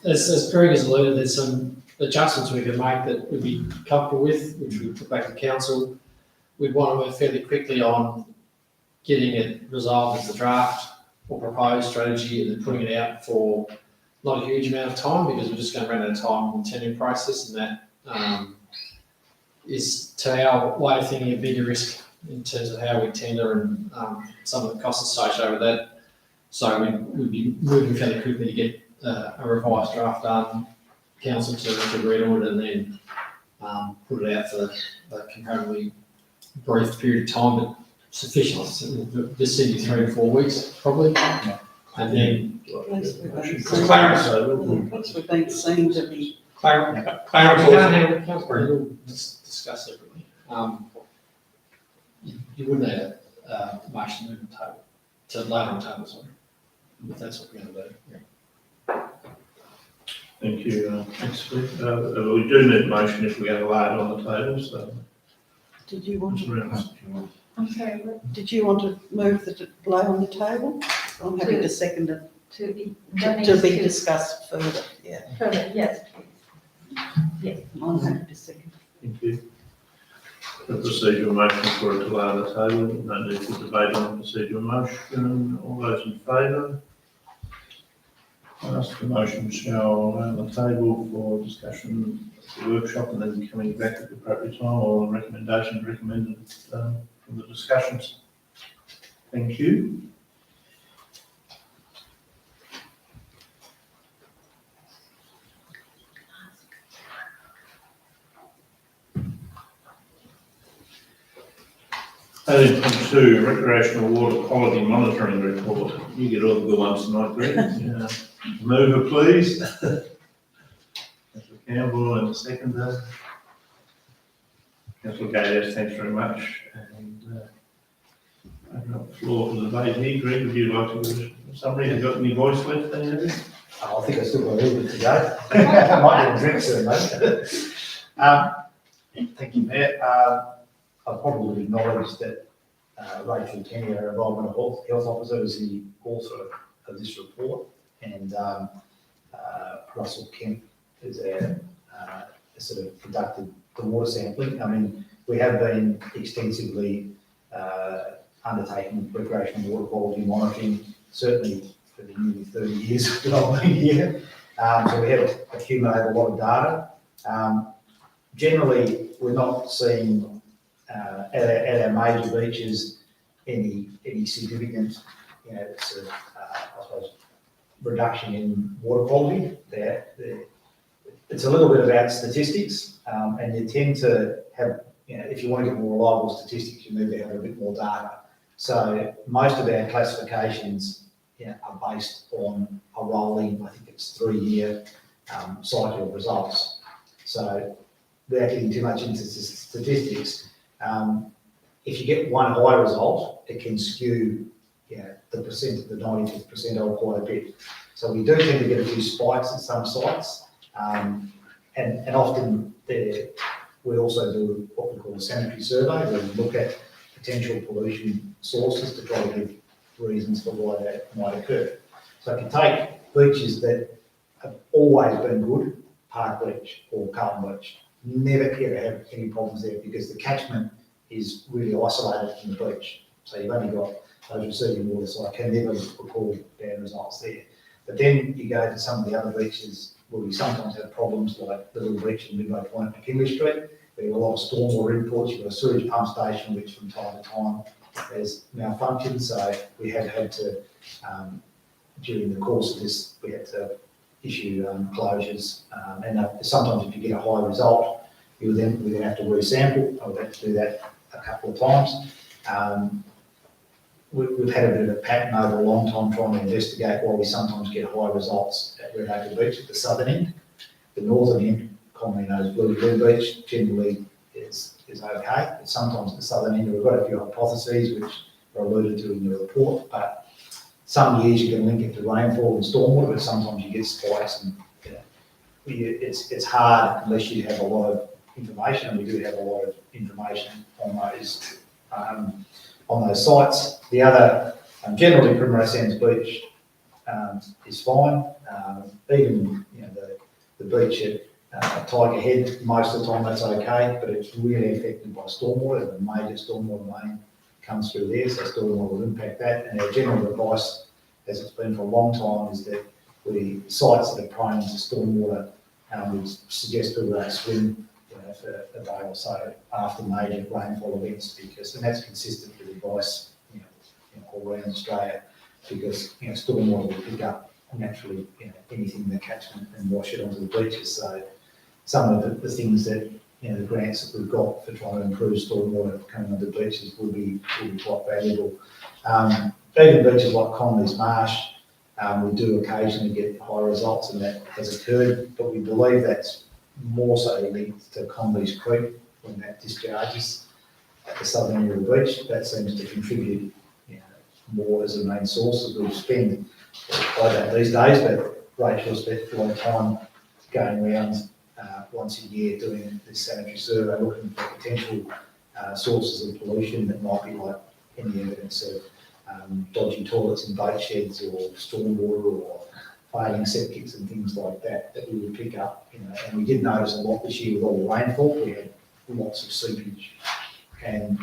As Craig has alluded, there's some adjustments we can make that we'd be comfortable with, which we put back to council. We'd want to move fairly quickly on getting it resolved as the draft or proposed strategy, and then putting it out for not a huge amount of time, because we're just going to run out of time in the tendering process, and that is, to our way of thinking, a bigger risk in terms of how we tender and some of the costs associated with that. So we'd be moving fairly quickly to get a revised draft done, council to read on it, and then put it out for a comparatively brief period of time, but sufficient. So we'll just send you 3 to 4 weeks probably, and then Once we've been seen to be. Clarence also, we'll discuss separately. You wouldn't have a motion moving table to later on table, sorry, if that's what we're going to do. Yeah. Thank you. Thanks, Cliff. We do need a motion if we're going to lay it on the table. So, Did you want to? I'm sorry, what, Did you want to move the delay on the table? I'm happy to second it, to be, to be discussed further, yeah. further, yes, please. I'm happy to second. Thank you. The procedural motion for a delay on the table, no need for debate on the procedural motion. All those in favour? Ask the motion shall lay on the table for discussion at the workshop and then coming back at the appropriate time, or recommendations recommended from the discussions. Thank you. Item 2, recreational water quality monitoring report. You get all the good ones tonight, Greg. Mover, please. Councillor Campbell and the seconder. Councillor Gaydos, thanks very much. And open up the floor for the debate here. Greg, would you like to, somebody has got any voice left there? I think I still got a little bit to go. I might get a drink soon, mate. Thank you, Mayor. I probably acknowledge that Rachel Kenny, our Environmental Health Officer, is the author of this report, and Russell Kemp is our sort of conducted the water sampling. I mean, we have been extensively undertaking recreational water quality monitoring, certainly for the nearly 30 years that I've been here. So we have accumulated a lot of data. Generally, we're not seeing at our major beaches any significant, sort of, I suppose, reduction in water quality. It's a little bit about statistics, and you tend to have, if you want to get more reliable statistics, you need to have a bit more data. So most of our classifications are based on a rolling, I think it's 3-year cycle of results. So without getting too much into statistics, if you get one high result, it can skew the 95th percentile quite a bit. So we do tend to get a few spikes at some sites, and often we also do what we call a sanitary survey, where we look at potential pollution sources to try to give reasons for why that might occur. So if you take beaches that have always been good, Park Beach or Carlton Beach, never ever have any problems there because the catchment is really isolated from the beach. So you've only got those receiving water, so I can never recall bad results there. But then you go to some of the other beaches where we sometimes have problems, like the little beach in Midway Point, McKinley Street, where you have a lot of stormwater imports. You've got a sewage pump station, which from time to time has malfunctioned. So we have had to, during the course of this, we had to issue closures. And sometimes if you get a high result, we then have to resample. I would have to do that a couple of times. We've had a bit of a pattern over a long time trying to investigate why we sometimes get high results at Red Acre Beach at the southern end. The northern end, commonly known as Blue Beach, generally is okay. But sometimes at the southern end, we've got a few hypotheses which are alluded to in the report, but some years you can link it to rainfall and stormwater, but sometimes you get spikes, and it's hard unless you have a lot of information, and we do have a lot of information on those sites. The other, generally Primrose Sands Beach is fine. Even the beach at Tiger Head, most of the time that's okay, but it's really affected by stormwater. The major stormwater main comes through there, so stormwater will impact that. And our general advice, as it's been for a long time, is that the sites that are prone to stormwater, we suggest people don't swim for a day or so after major rainfall events, and that's consistent with advice all around Australia, because stormwater will pick up naturally anything in the catchment and wash it onto the beaches. So some of the things that the grants that we've got for trying to improve stormwater coming onto the beaches will be quite valuable. Even beaches like Conley's Marsh, we do occasionally get high results, and that has occurred, but we believe that's more so linked to Conley's Creek when that discharges at the southern end of the beach. That seems to contribute more as a main source, as we spend, I don't these days, but Rachel spent a long time going around once a year doing this sanitary survey, looking for potential sources of pollution that might be like any evidence of dodgy toilets in boat sheds or stormwater or failing septics and things like that, that we would pick up, and we did notice a lot this year with all the rainfall. We had lots of seepage, and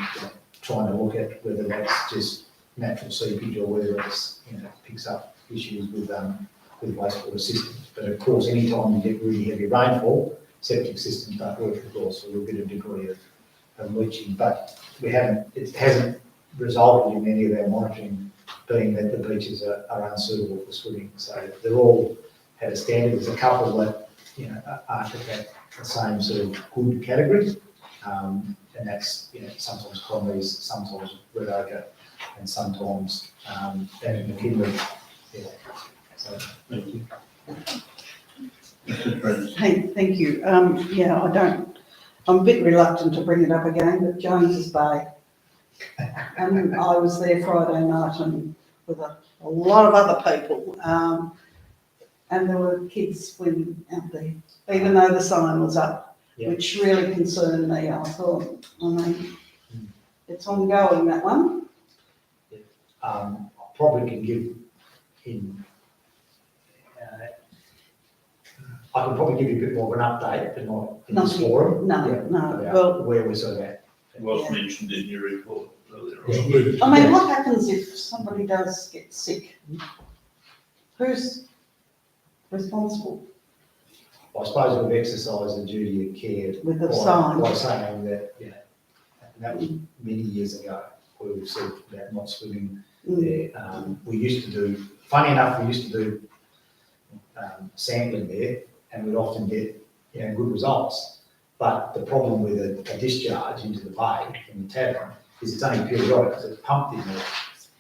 trying to look at whether that's just natural seepage or whether it's, picks up issues with wastewater systems. But of course, any time you get really heavy rainfall, septic systems don't work at all, so we'll get a degree of leaching. But it hasn't resulted in any of our monitoring being that the beaches are unsuitable for swimming. So they're all at a standard. There's a couple that aren't at the same sort of good category, and that's sometimes Conleys, sometimes Red Ochre, and sometimes down in McKinley. Yeah. So Thank you. Thank you. I'm a bit reluctant to bring it up again, but Jones's Bay. And I was there Friday night and with a lot of other people, and there were kids swimming out there, even though the sign was up, Yeah. which really concerned me. I thought, it's ongoing, that one. I probably can give in. I can probably give you a bit more of an update, but not in this Nothing. forum. No, about well, where we're sort of at. It was Yeah. mentioned in your report earlier on. Yeah. I mean, what happens if somebody does get sick? Who's responsible I suppose we've exercised the duty of care with the by sign? saying that, and that was many years ago, where we've said about not swimming there. We used to do, funny enough, we used to do sampling there, and we'd often get good results. But the problem with a discharge into the bay from the tavern is it's only periodic, because it's pumped in there.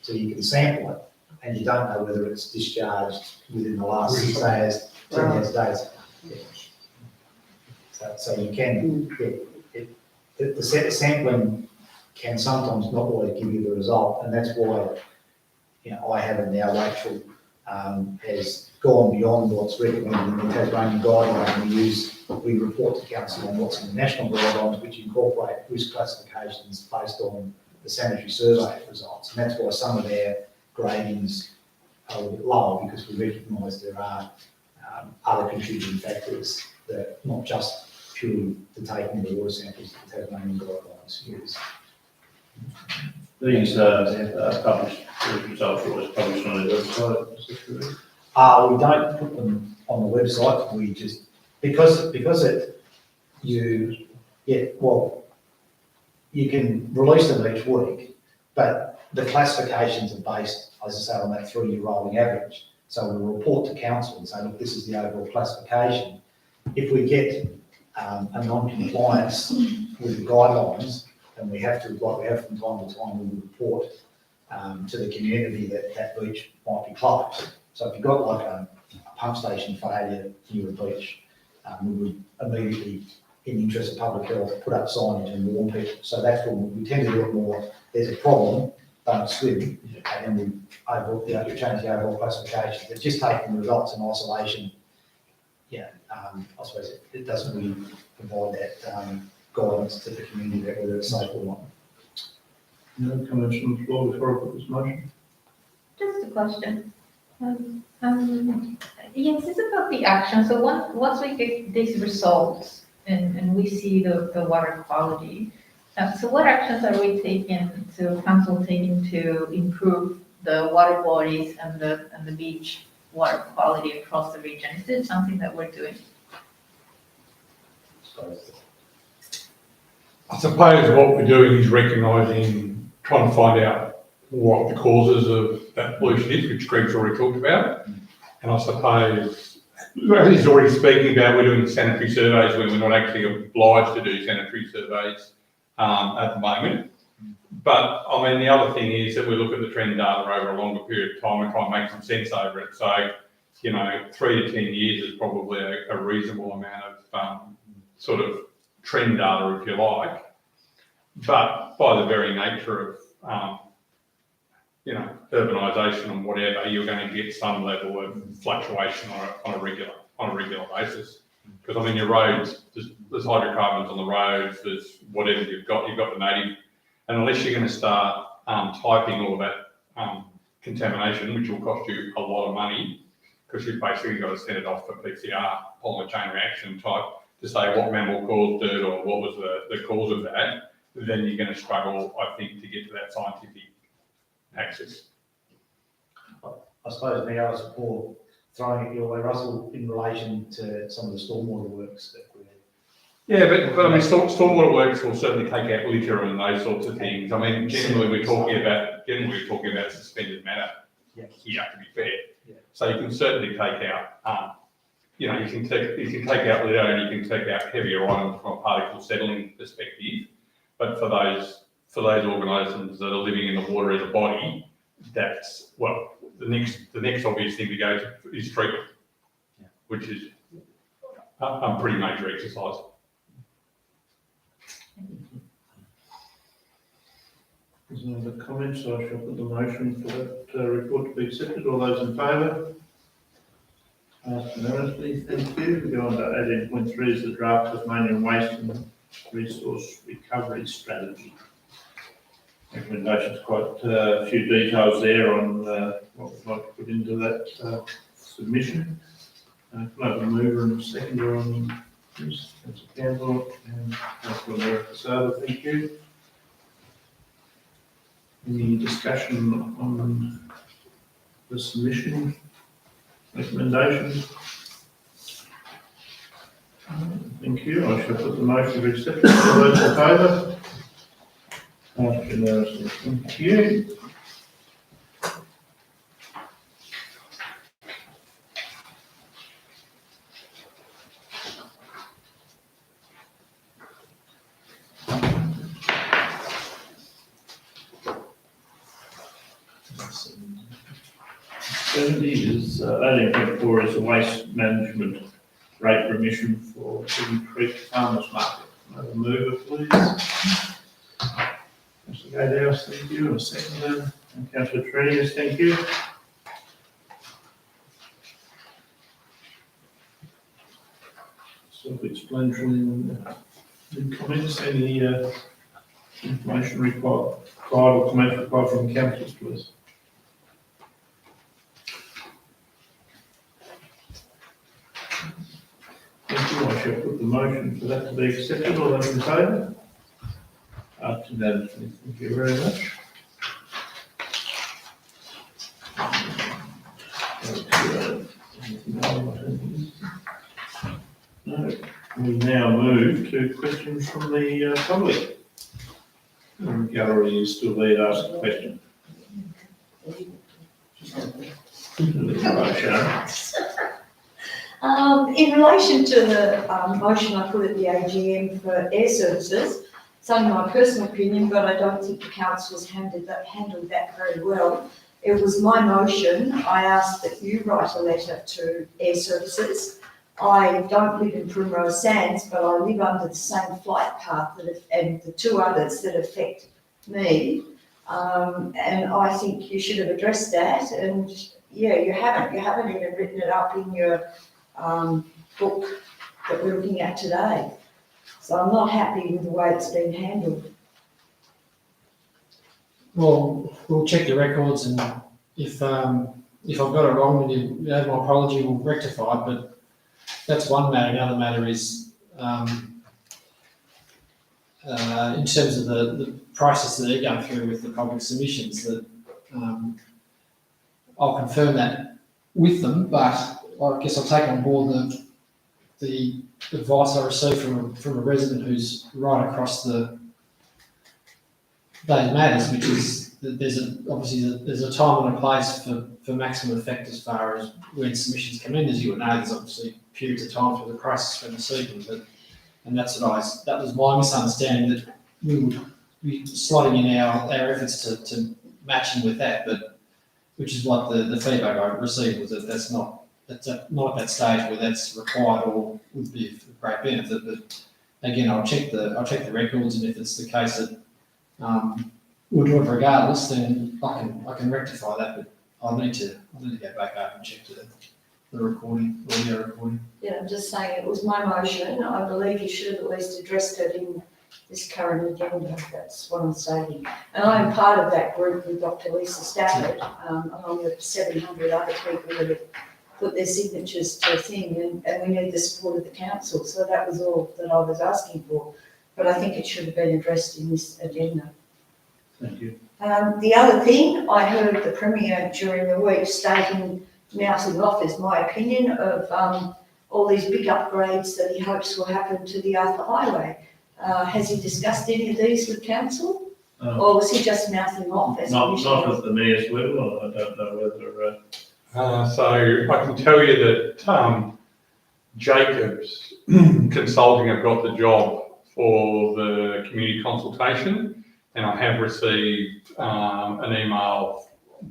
So you can sample it, and you don't know whether it's discharged within the last 6 days, 10 days. Yeah. So you can, the sampling can sometimes not always give you the result, and that's why, I haven't now, Rachel has gone beyond what's recommended in the Tasmanian guidelines. We report to council on what's in the national guidelines, which incorporate risk classifications based on the sanitary survey results, and that's why some of our gradings are a little bit lower, because we recognise there are other contributing factors that not just purely the taking of the water samples that the Tasmanian guidelines use. These published, the results are always published on their website, is that correct? We don't put them on the website. We just because you can release them each week, but the classifications are based, as I say, on that 3-year rolling average. So we'll report to council and say, look, this is the overall classification. If we get a non-compliance with the guidelines, then we have to, like we have from time to time, we will report to the community that beach might be closed. So if you've got like a pump station failure near a beach, we would immediately, in the interest of public health, put up signage and warn people. So that's when we tend to do it more. There's a problem, don't swim, and then we change the overall classification. But just taking the results in isolation, I suppose it doesn't really provide that guidance to the community that whether it's safe or not. No comments from the floor before I put this motion? Just a question. Yes, it's about the action. So once we get these results and we see the water quality, so what actions are we taking council taking to improve the water bodies and the beach water quality across the region? Is it something that we're doing? I suppose what we're doing is recognising, trying to find out what the causes of that pollution is, which Greg's already talked about. And I suppose, as he's already speaking about, we're doing sanitary surveys when we're not actually obliged to do sanitary surveys at the moment. But I mean, the other thing is that we look at the trend data over a longer period of time and try and make some sense over it. So, 3 to 10 years is probably a reasonable amount of sort of trend data, if you like. But by the very nature of, urbanisation and whatever, you're going to get some level of fluctuation on a regular basis. Because I mean, your roads, there's hydrocarbons on the roads, there's whatever you've got the native, and unless you're going to start typing all that contamination, which will cost you a lot of money, because you've basically got to send it off for PCR, polymer chain reaction type, to say what mammal caused it or what was the cause of that, then you're going to struggle, I think, to get to that scientific access. I suppose, Mayor, I support throwing it your way, Russell, in relation to some of the stormwater works that we're. Yeah, but I mean, stormwater works will certainly take out litter and those sorts of things. I mean, generally we're talking about suspended matter here, to be fair. Yeah. So you can certainly take out, you can take out litter and you can take out heavier items from a particle settling perspective. But for those organisms that are living in the water as a body, that's, well, the next obvious thing to go to is treatment, which is a pretty major exercise. There's no other comments, so I shall put the motion for that report to be accepted. All those in favour? Passed unanimously, thank you. We go on to 18.3 is the draft Tasmanian Waste and Resource Recovery Strategy. Recommendations, quite a few details there on what we'd like to put into that submission. Can I have a mover and a seconder on this? Councillor Campbell and Councillor Merrick-Casada, thank you. Any discussion on the submission recommendations? Thank you. I shall put the motion to accept. All those in favour? Passed unanimously. Thank you. Is 18.4 is the waste management rate remission for Hidden Creek Farmers Market. Can I have a mover, please? Councillor Gadehouse, thank you. A seconder. And Councillor Trinius, thank you. Self-explanatory. Any comments? Any information required or comments required from councillors, please? Thank you. I shall put the motion for that to be accepted. All those in favour? Unanimously. Thank you very much. No. We now move to questions from the public. The gallery is still there to ask a question. Hello, Sharon. In relation to the motion I put at the AGM for air services, it's only my personal opinion, but I don't think the council's handled that very well. It was my motion. I asked that you write a letter to air services. I don't live in Primrose Sands, but I live under the same flight path and the two others that affect me. And I think you should have addressed that. And yeah, you haven't even written it up in your book that we're looking at today. So I'm not happy with the way it's been handled. Well, we'll check the records, and if I've got it wrong, then you have my apology, we'll rectify it, but that's one matter. Another matter is in terms of the process that they're going through with the public submissions, that I'll confirm that with them, but I guess I'll take on board the advice I received from a resident who's right across those matters, which is that there's a time and a place for maximum effect as far as when submissions come in. As you would know, there's obviously periods of time through the process when receiving, and that was my misunderstanding, that we would be slotting in our efforts to match in with that, but which is what the feedback I received was that that's not at that stage where that's required or would be of great benefit. But again, I'll check the records, and if it's the case that we'll do it regardless, then I can rectify that. But I'll need to go back up and check to the recording, audio recording. Yeah, I'm just saying it was my motion. I believe you should have at least addressed it in this current agenda. That's what I'm saying. And I am part of that group with Dr. Lisa Stafford, along with 700 other people that have put their signatures to a thing, and we need the support of the council. So that was all that I was asking for. But I think it should have been addressed in this agenda. Thank you. The other thing, I heard the Premier during the week stating, mouthing off is my opinion, of all these big upgrades that he hopes will happen to the Arthur Highway. Has he discussed any of these with council? Or was he just mouthing off as Not at the mayor's level. I don't know whether. So I can tell you that Jacobs Consulting have got the job for the community consultation, and I have received an email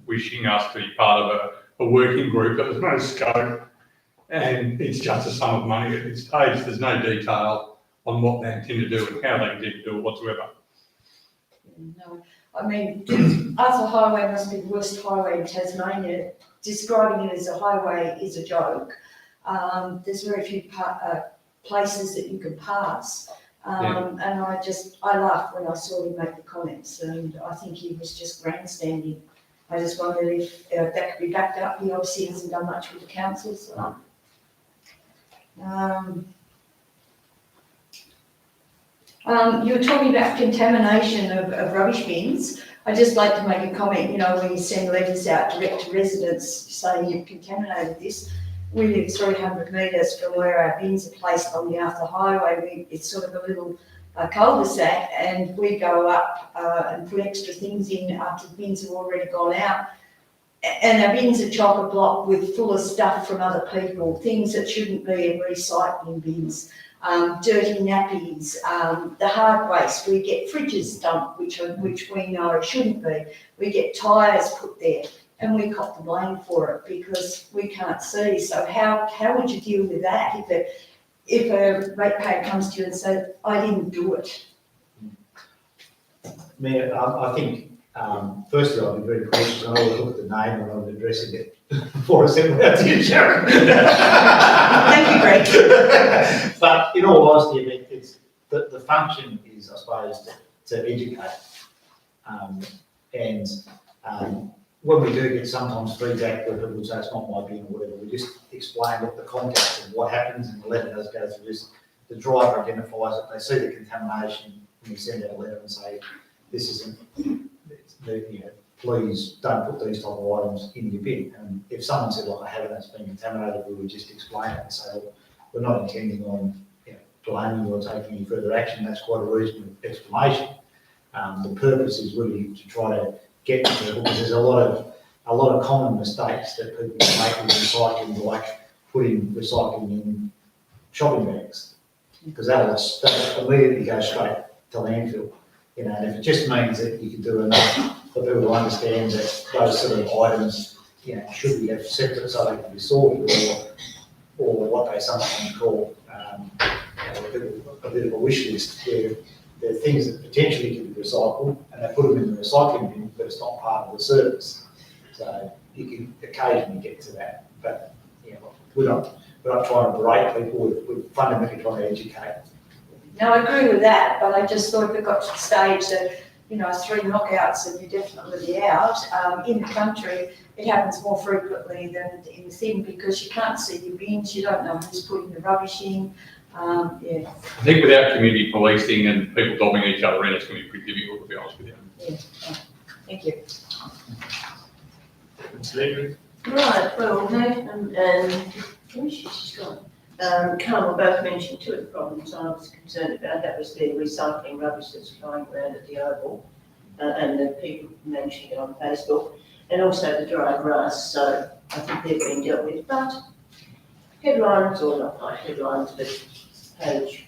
wishing us to be part of a working group. There's no scope, and it's just a sum of money at this stage. There's no detail on what they intend to do and how they intend to do it whatsoever. No, I mean, Arthur Highway must be the worst highway in Tasmania. Describing it as a highway is a joke. There's very few places that you can pass. And I laughed when I saw him make the comments, and I think he was just grandstanding. I just wondered if that could be backed up. He obviously hasn't done much with the council, so. You were talking about contamination of rubbish bins. I'd just like to make a comment, when you send letters out direct to residents saying you've contaminated this, we live 300 metres from where our bins are placed on the Arthur Highway. It's sort of a little cul-de-sac, and we go up and put extra things in after the bins have already gone out. And our bins are chock-a-block with full of stuff from other people, things that shouldn't be in recycling bins. Dirty nappies, the hard waste, we get fridges dumped, which we know shouldn't be. We get tyres put there, and we cop the blame for it because we can't see. So how would you deal with that if a ratepayer comes to you and says, I didn't do it? Mayor, I think, firstly, I'll be very cautious. I will look at the name and I'm addressing it before I send it out to you, Sharon. Thank you, Greg. But in all honesty, I mean, it's the function is, I suppose, to educate. When we do get sometimes feedback where people say it's not my bin or whatever, we just explain what the context of what happens, and the letter does go through this. The driver identifies it, they see the contamination, and we send out a letter and say, this isn't, please don't put these type of items in your bin. And if someone said, I haven't, it's been contaminated, we would just explain it and say, well, we're not intending on blaming you or taking any further action. That's quite a reasonable explanation. The purpose is really to try to get to people, because there's a lot of common mistakes that people make with recycling, like putting recycling in shopping bags, because that'll immediately go straight to landfill. And if it just means that you can do enough for people to understand that those sort of items, should be left separate so they can be sorted, or what they sometimes call a bit of a wish list, where there are things that potentially can be recycled, and they put them in the recycling bin, but it's not part of the service. So you can occasionally get to that, but we're not trying to berate people. We're fundamentally trying to educate. No, I agree with that, but I just thought if it got to the stage that, 3 knockouts and you're definitely out, in the country, it happens more frequently than in the thing, because you can't see your bins, you don't know who's putting the rubbish in. I think without community policing and people dobbing each other in, it's going to be pretty difficult, to be honest with you. Yeah. Thank you. Right, well, Nathan and she's gone. Carl both mentioned two of the problems I was concerned about. That was the recycling rubbish that's flying around at the Oval, and the people mentioning it on Facebook, and also the dry grass. So I think they've been dealt with. But headlines, or not like headlines, but page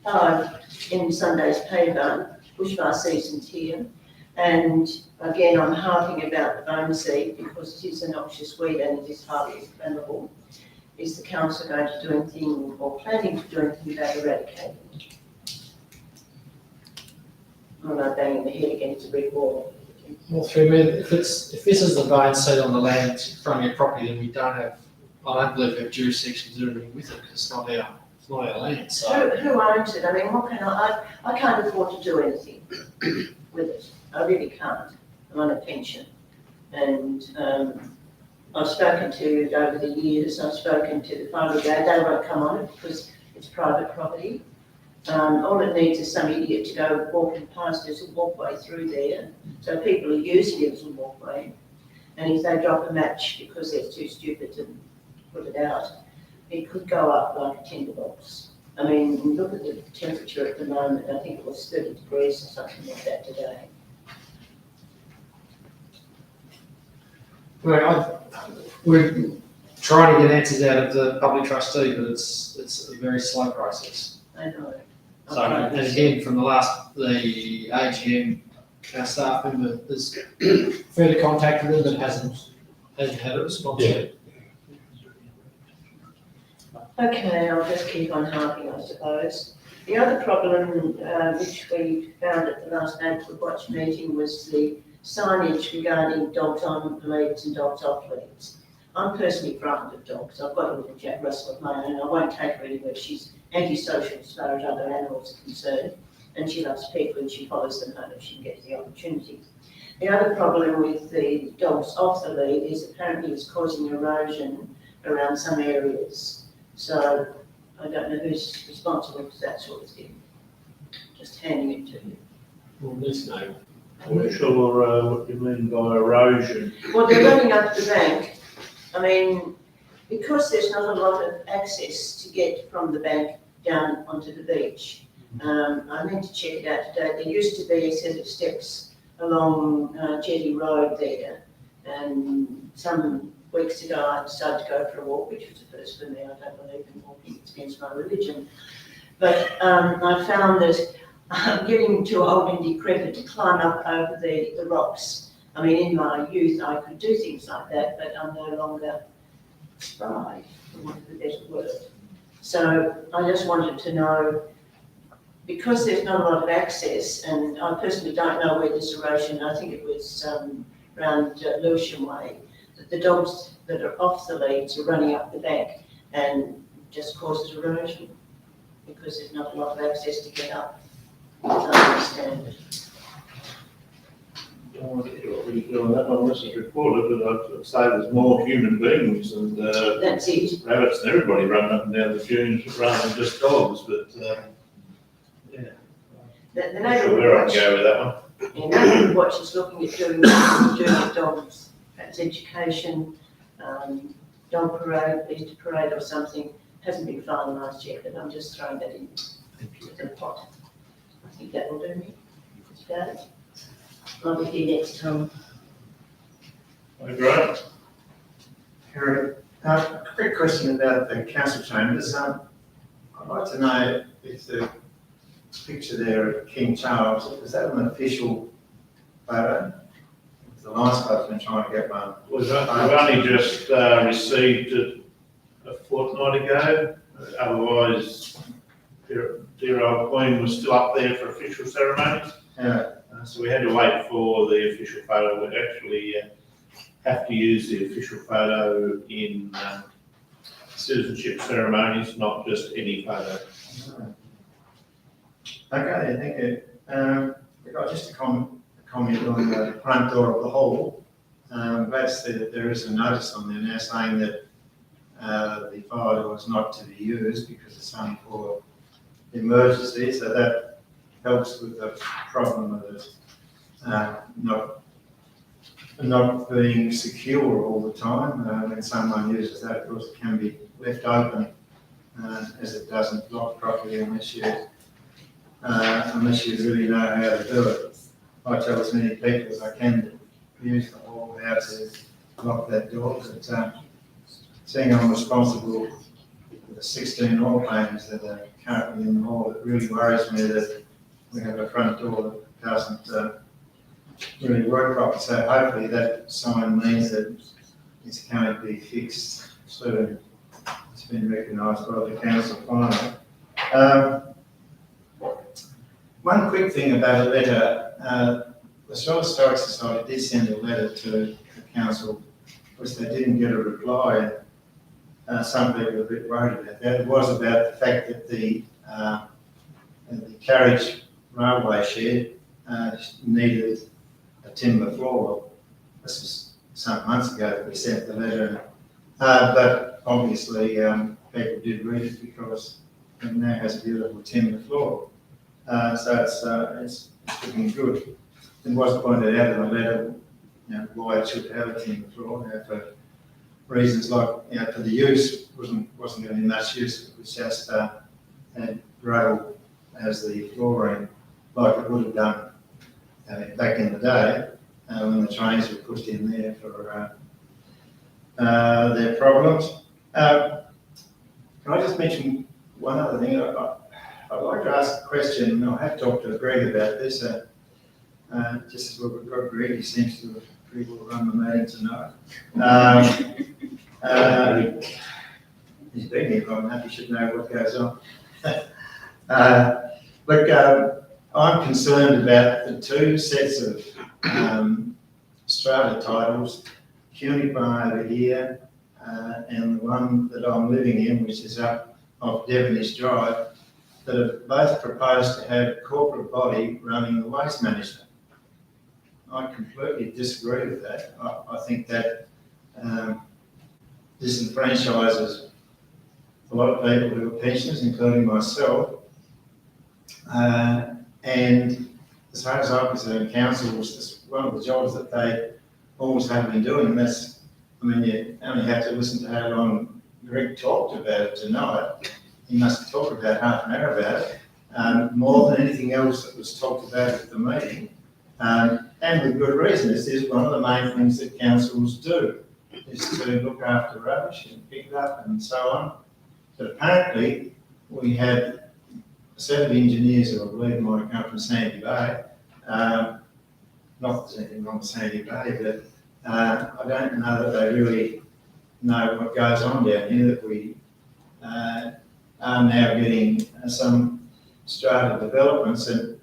5 in Sunday's paper, bushfire season's here. And again, I'm harping about the bone seed because it is a noxious weed and it is highly flammable. Is the council going to do anything or planning to do anything about eradicating it? Am I banging the head against a brick wall? Well, through me, if this is the bone seed on the land in front of your property, then we don't have I don't believe we have jurisdiction to do anything with it, because it's not our land, so. Who owns it? I mean, what can I can't afford to do anything with it. I really can't. I'm on a pension. And I've spoken to, over the years, I've spoken to the fire brigade. They won't come on it because it's private property. All it needs is some idiot to go walking past. There's a walkway through there. So people are using it as a walkway. And if they drop a match because they're too stupid to put it out, it could go up like a tinderbox. I mean, look at the temperature at the moment. I think it was 30 degrees or something like that today. Well, we're trying to get answers out of the public trustee, but it's a very slow process. I know. So, and again, from the AGM, our staff member has further contacted them, but hasn't had a response yet. Okay, I'll just keep on harping, I suppose. The other problem, which we found at the last neighbourhood watch meeting, was the signage regarding dogs on leads and dogs off leads. I'm personally frightened of dogs. I've got a little Jack Russell of my own. I won't take her anywhere. She's antisocial as far as other animals are concerned, and she loves people and she follows them home if she gets the opportunity. The other problem with the dogs off the lead is apparently it's causing erosion around some areas. So I don't know who's responsible for that sort of thing. Just handing it to you. Well, there's no. I'm not sure what you mean by erosion. Well, they're running up the bank. I mean, because there's not a lot of access to get from the bank down onto the beach. I meant to check it out today. There used to be a set of steps along Jetty Road there, and some weeks ago I decided to go for a walk, which was a first for me. I don't believe in walking, it's against my religion. But I found that I'm getting too old and decrepit to climb up over the rocks. I mean, in my youth I could do things like that, but I'm no longer spry, for want of a better word. So I just wanted to know, because there's not a lot of access, and I personally don't know where this erosion, I think it was around Lewisham Way, that the dogs that are off the leads are running up the bank and just causes erosion because there's not a lot of access to get up. I understand it. I don't want to hear what we do on that one unless it's reported, but I'd say there's more human beings and That's it. rabbits and everybody running up and down the dunes rather than just dogs, but yeah. The Not sure neighbourhood where I watch, can go with that one. the neighbourhood watch is looking at doing with dogs, perhaps education, dog parade, Easter parade or something. Hasn't been finalised yet, but I'm just throwing that in the pot. I think that will do me. That's about it. I'll be here next time. Great. Harry, a quick question about the council chambers. I'd like to know if the picture there of King Charles, is that an official photo? The Lions Club's been trying to get one. We've only just received it a fortnight ago. Otherwise, dear old Queen was still up there for official ceremonies. Yeah. So we had to wait for the official photo. We'd actually have to use the official photo in citizenship ceremonies, not just any photo. Okay, thank you. We've got just a comment on the front door of the hall. Glad to see that there is a notice on there now saying that the fire door is not to be used because it's only for emergency, so that helps with the problem of it not being secure all the time. When someone uses that, of course, it can be left open as it doesn't lock properly unless you really know how to do it. I tell as many people as I can to use the hall how to lock that door, but seeing I'm responsible for the 16 oil painters that are currently in the hall, it really worries me that we have a front door that doesn't really work properly. So hopefully that sign means that it's going to be fixed soon. It's been recognised by the council finally. One quick thing about a letter. The Sorell Historic Society did send a letter to the council, which they didn't get a reply. some people are a bit worried about that. It was about the fact that the carriage railway shed needed a timber floor. This was some months ago that we sent the letter, but obviously people did read it because it now has a beautiful timber floor. So it's looking good. It was pointed out in the letter, why it should have a timber floor. For reasons like, for the use wasn't going to be much use. It was just had gravel as the flooring, like it would have done back in the day when the trains were pushed in there for their problems. Can I just mention one other thing? I'd like to ask a question. I have talked to Greg about this. Just as we've got Greg, he seems to have pretty well run the meeting tonight. He's been here long enough, he should know what goes on. Look, I'm concerned about the two sets of strata titles, Cunipon over here, and the one that I'm living in, which is up off Devonish Drive, that have both proposed to have a corporate body running the waste management. I completely disagree with that. I think that disenfranchises a lot of people who are pensioners, including myself. And as far as I'm concerned, councils, it's one of the jobs that they always have been doing. That's, you only have to listen to how long Greg talked about it tonight. He must have talked about half an hour about it, more than anything else that was talked about at the meeting. And with good reason. This is one of the main things that councils do, is to look after rubbish and pick it up and so on. But apparently, we had a set of engineers who I believe might come from Sandy Bay. Not that there's anything wrong with Sandy Bay, but I don't know that they really know what goes on down here, that we are now getting some strata developments, and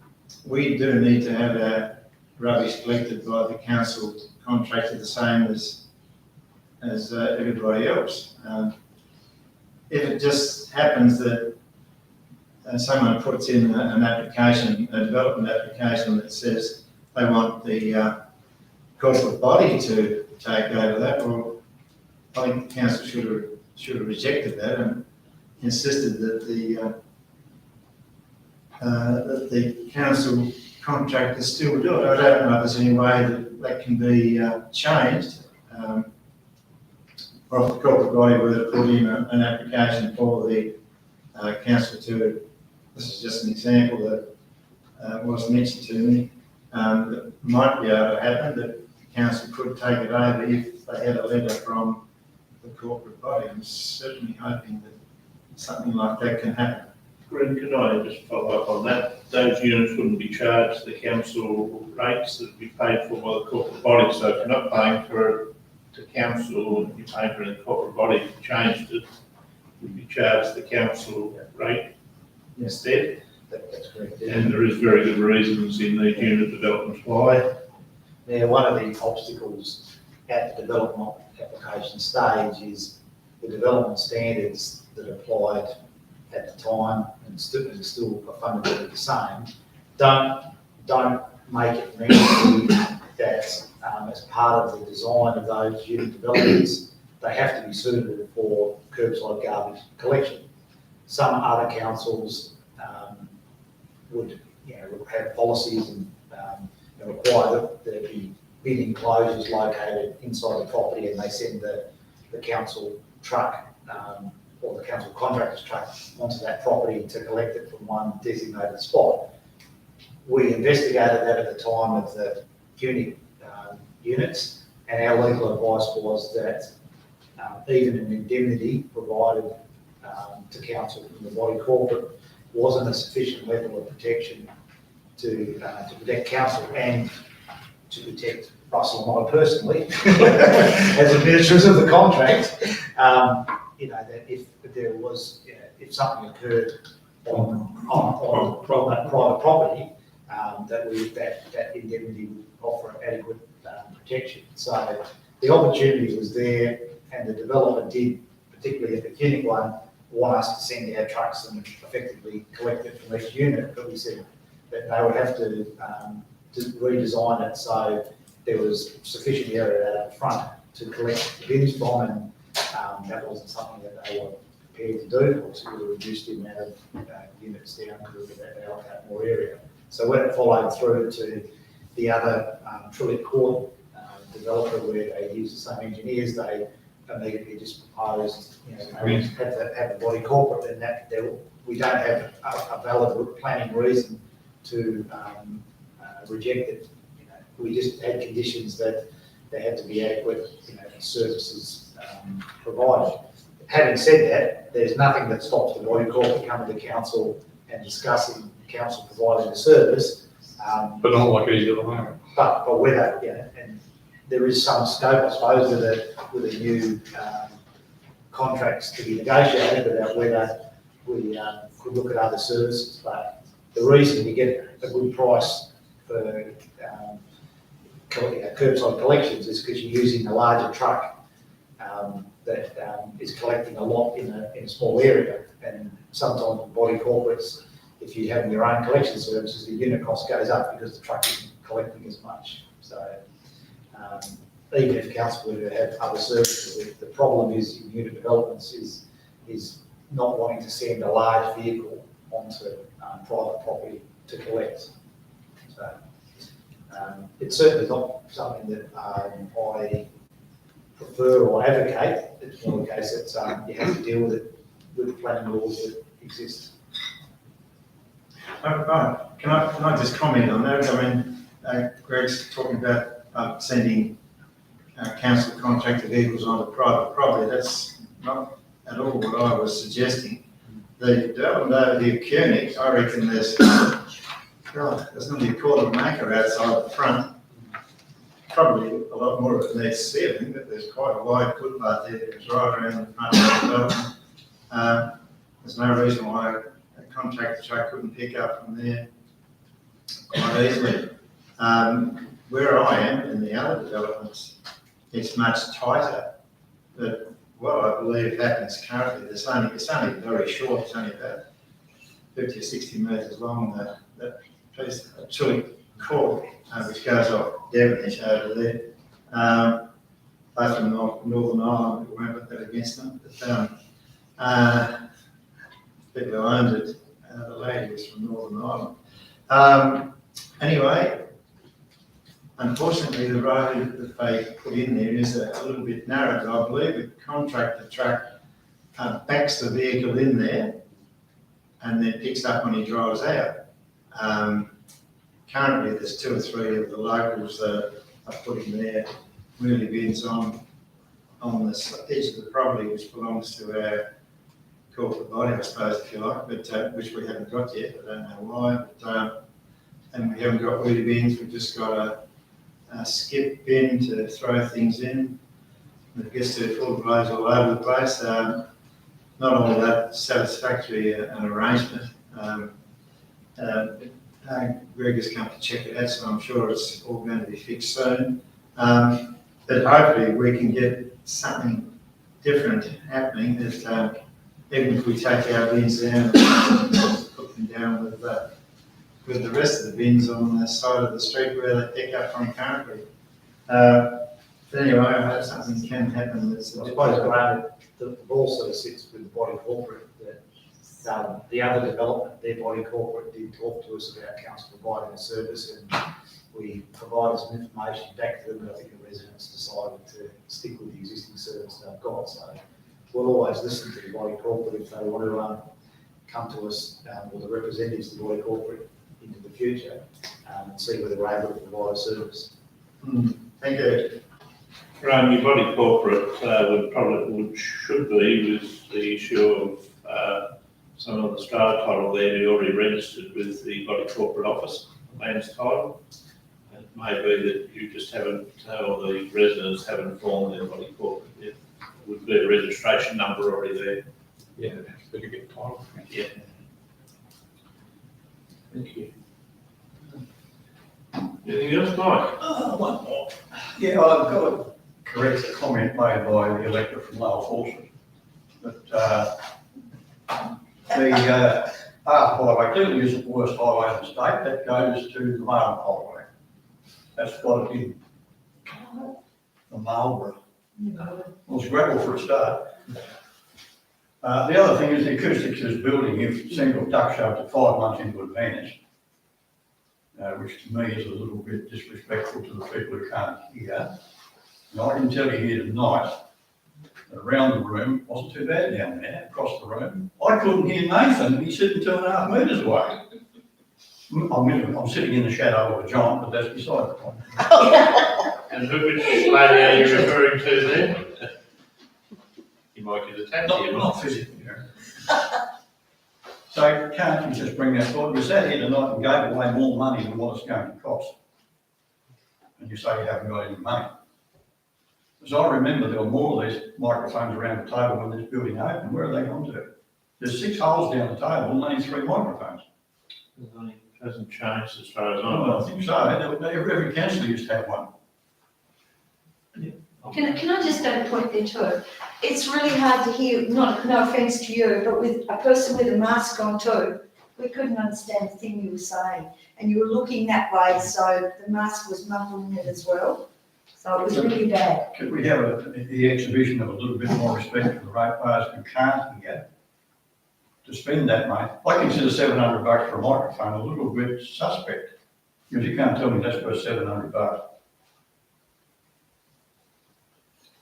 we do need to have our rubbish collected by the council contractor the same as everybody else. If it just happens that someone puts in an application, a development application that says they want the corporate body to take over that, well, I think the council should have rejected that and insisted that the council contractors still do it. I don't know if there's any way that can be changed, or if the corporate body were to put in an application for the council to, this is just an example that was mentioned to me, that might be able to happen, that the council could take it over if they had a letter from the corporate body. I'm certainly hoping that something like that can happen. Greg, can I just follow up on that? Those units wouldn't be charged the council rates that would be paid for by the corporate body. So if you're not paying for the council and you're paying for the corporate body, if you changed it, would be charged the council rate instead. That's correct. And there is very good reasons in these unit developments why. Now, one of the obstacles at the development application stage is the development standards that applied at the time and still are fundamentally the same. Don't make it mean that as part of the design of those unit developments, they have to be suitable for curbside garbage collection. Some other councils would have policies and require that there be bin enclosures located inside the property, and they send the council truck or the council contractor's truck onto that property to collect it from one designated spot. We investigated that at the time of the unit units, and our legal advice was that even an indemnity provided to council from the body corporate wasn't a sufficient level of protection to protect council and to protect Russell and I personally as administrators of the contract. That if there was, if something occurred on private property, that indemnity would offer adequate protection. So the opportunity was there, and the developer did particularly at the clinic one, want us to send our trucks and effectively collect it from each unit, but we said that they would have to redesign it so there was sufficient area out the front to collect the bins from, and that wasn't something that they were prepared to do. Obviously, we reduced the amount of units down to allocate more area. So when it followed through to the other Trillick Court developer, where they used the same engineers, they immediately just proposed, you know, they have the body corporate, and that we don't have a valid planning reason to reject it. You know, we just had conditions that there had to be adequate, you know, services provided. Having said that, there's nothing that stops the body corporate coming to council and discussing council providing the service. But not like it is at the moment. But whether, you know, and there is some scope, I suppose, with a new contracts to be negotiated about whether we could look at other services. But the reason you get a good price for curbside collections is because you're using a larger truck that is collecting a lot in a small area. And sometimes with body corporates, if you have your own collection services, the unit cost goes up because the truck isn't collecting as much. So even if council were to have other services, the problem is in unit developments is not wanting to send a large vehicle onto private property to collect. So it's certainly not something that I prefer or advocate. It's more a case that you have to deal with it with the planning laws that exist. Can I just comment on that? I mean, Greg's talking about sending council contracted vehicles onto private property. That's not at all what I was suggesting. The development over here, Koenig, I reckon there's going to be a quarter of an acre outside the front. Probably a lot more of it needs sealing, but there's quite a wide footpath there that goes right around the front of the development. There's no reason why a contractor truck couldn't pick up from there quite easily. Where I am in the other developments, it's much tighter. But what I believe happens currently, it's only very short. It's only about 50 or 60 metres long. That piece of Trillick Court, which goes off Devonish over there. Both from Northern Ireland, we won't put that against them. But people who owned it, the lady was from Northern Ireland. Anyway, unfortunately, the road that they put in there is a little bit narrow, but I believe the contractor truck backs the vehicle in there and then picks up when he drives out. Currently, there's 2 or 3 of the locals that are putting their wheelie bins on the edge of the property, which belongs to our corporate body, I suppose, if you like, but which we haven't got yet. I don't know why. But, and we haven't got wheelie bins. We've just got a skip bin to throw things in. And I guess they're full of blows all over the place. Not all that satisfactory an arrangement. Greg has come to check it out, so I'm sure it's all going to be fixed soon. But hopefully we can get something different happening that even if we take our bins down and put them down with the rest of the bins on the side of the street where they pick up from currently. But anyway, I hope something can happen. That's I suppose around the ball sort of sits with the body corporate. That the other development, their body corporate did talk to us about council providing a service, and we provided some information back to them, and I think the residents decided to stick with the existing service they've got. So we'll always listen to the body corporate if they want to come to us, or the representatives of the body corporate into the future, and see whether we're able to provide a service. Thank you. Your body corporate should be with the issue of some of the strata title there be already registered with the body corporate office, lands title. It may be that you just haven't, or the residents haven't informed their body corporate yet. There would be a registration number already there. Yeah, but you get title. Yeah. Thank you. Anything else, Mike? One more. Yeah, I've got to correct a comment made by the elector from Lower Fawcett But, the, Arthur Highway clearly isn't the worst highway in the state, that goes to the Marlborough Highway. That's what it is. The Marlborough. Well, it's gravel for a start. The other thing is the acoustics of this building, you've seen it duck shoved it 5 months into advance, which to me is a little bit disrespectful to the people who can't hear. And I can tell you here tonight, that around the room wasn't too bad down there, across the room. I couldn't hear Nathan, he's sitting 2.5 metres away. I'm sitting in the shadow of a giant, but that's beside the point. And which lady are you referring to there? You might get attacked here. Not physically, So can't you just bring that forward? You sat here tonight and gave away more money than what it's going to cost. And you say you haven't got any money. As I remember, there were more of these microphones around the table when this building opened. Where are they gone to? There's 6 holes down the table and only 3 microphones. It hasn't changed as far as I Oh, know. I think so. Every councillor used to have one. Can I just add a point there too? It's really hard to hear, no offence to you, but with a person with a mask on too, we couldn't understand the thing you were saying. And you were looking that way, so the mask was muffling it as well. So it was really bad. Could we have the exhibition of a little bit more respect for the ratepayers who can't hear to spend that money? I consider $700 for a microphone a little bit suspect, because you can't tell me that's worth $700.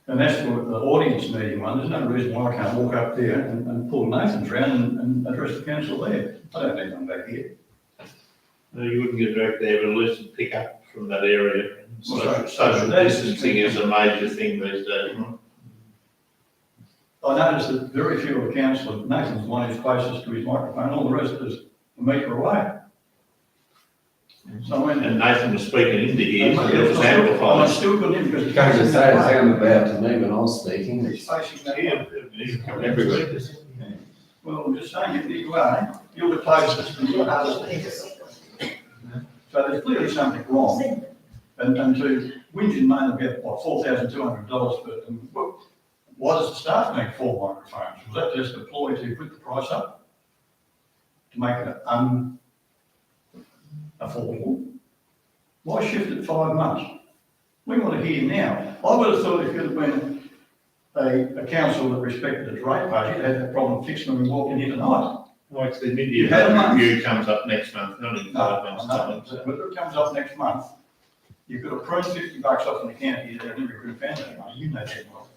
And that's for the audience meeting one. There's no reason why I can't walk up there and pull Nathan's round and address the council there. I don't need them back here. No, you wouldn't get direct there, but at least you'd pick up from that area. Well, Social distancing is a major thing these days. I noticed that very few of the councillors, Nathan's the one who's closest to his microphone, all the rest is a metre away. So when, And Nathan was speaking into here, so it was I amplified. still got in because. Can I just say, it sounded about to me when I was speaking. He's facing that Yeah, way. he's coming every week. Well, I'm just saying, if you are, you're the closest and you're the hardest. So there's clearly something wrong. And to whinge and moan about, what, $4,200 for them, well, why does the staff need 4 microphones? Was that just a ploy to put the price up? To make it affordable? Why shift it 5 months? We want to hear now. I would have thought if you'd have been a council that respected its ratepayers, you'd have that problem fixed when we walked in here tonight. Well, it's the You mid-year had a month. review comes up next month, not in 5 months' time. Whether it comes up next month, you could have pruned $50 off in the county, they've never could have found that money, you know that well.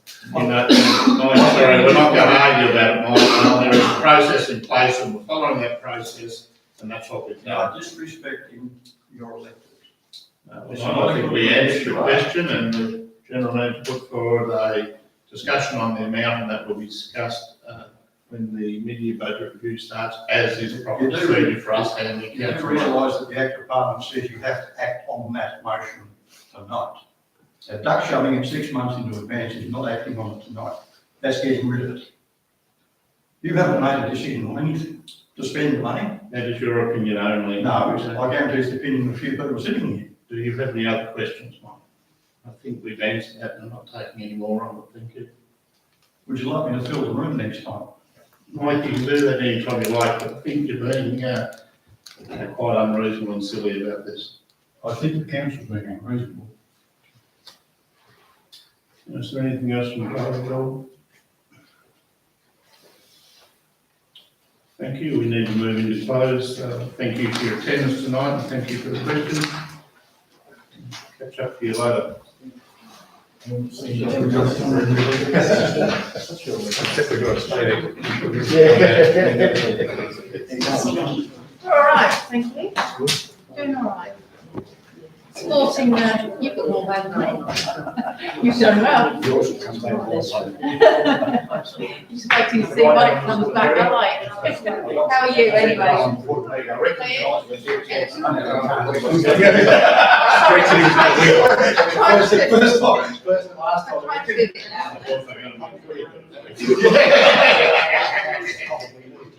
You know, sorry, we're not going to argue about it, Mike. There is a process in place and we're following that process and that's what we've You done. are disrespecting your electors. I think we answered your question and the general manager put forward a discussion on the amount and that will be discussed when the mid-year budget review starts, as is proper You do procedure for us and the You have to council. realise that the Act of Parliament says you have to act on that motion tonight. So duck shoving it 6 months into advance is not acting on it tonight. That's getting rid of it. You haven't made a decision on anything to spend the money. That is your opinion only. No, I guarantee it's the opinion of a few people sitting here. Do you have any other questions, Mike? I think we've answered that and I'm not taking any more on it, thank you. Would you like me to fill the room next time? Mike, you can do that anytime you like, but I think you're being quite unreasonable and silly about this. I think the council's being unreasonable. Is there anything else from the Joel? Thank you. We need to move into close. Thank you for your attendance tonight and thank you for the questions. Catch up to you later. All right, thank you. Doing all right. Sporting, you've got more than me. You've done well. You're expecting to see what it comes back, I like. How are you anyway? First and last time. I'm trying to do it now.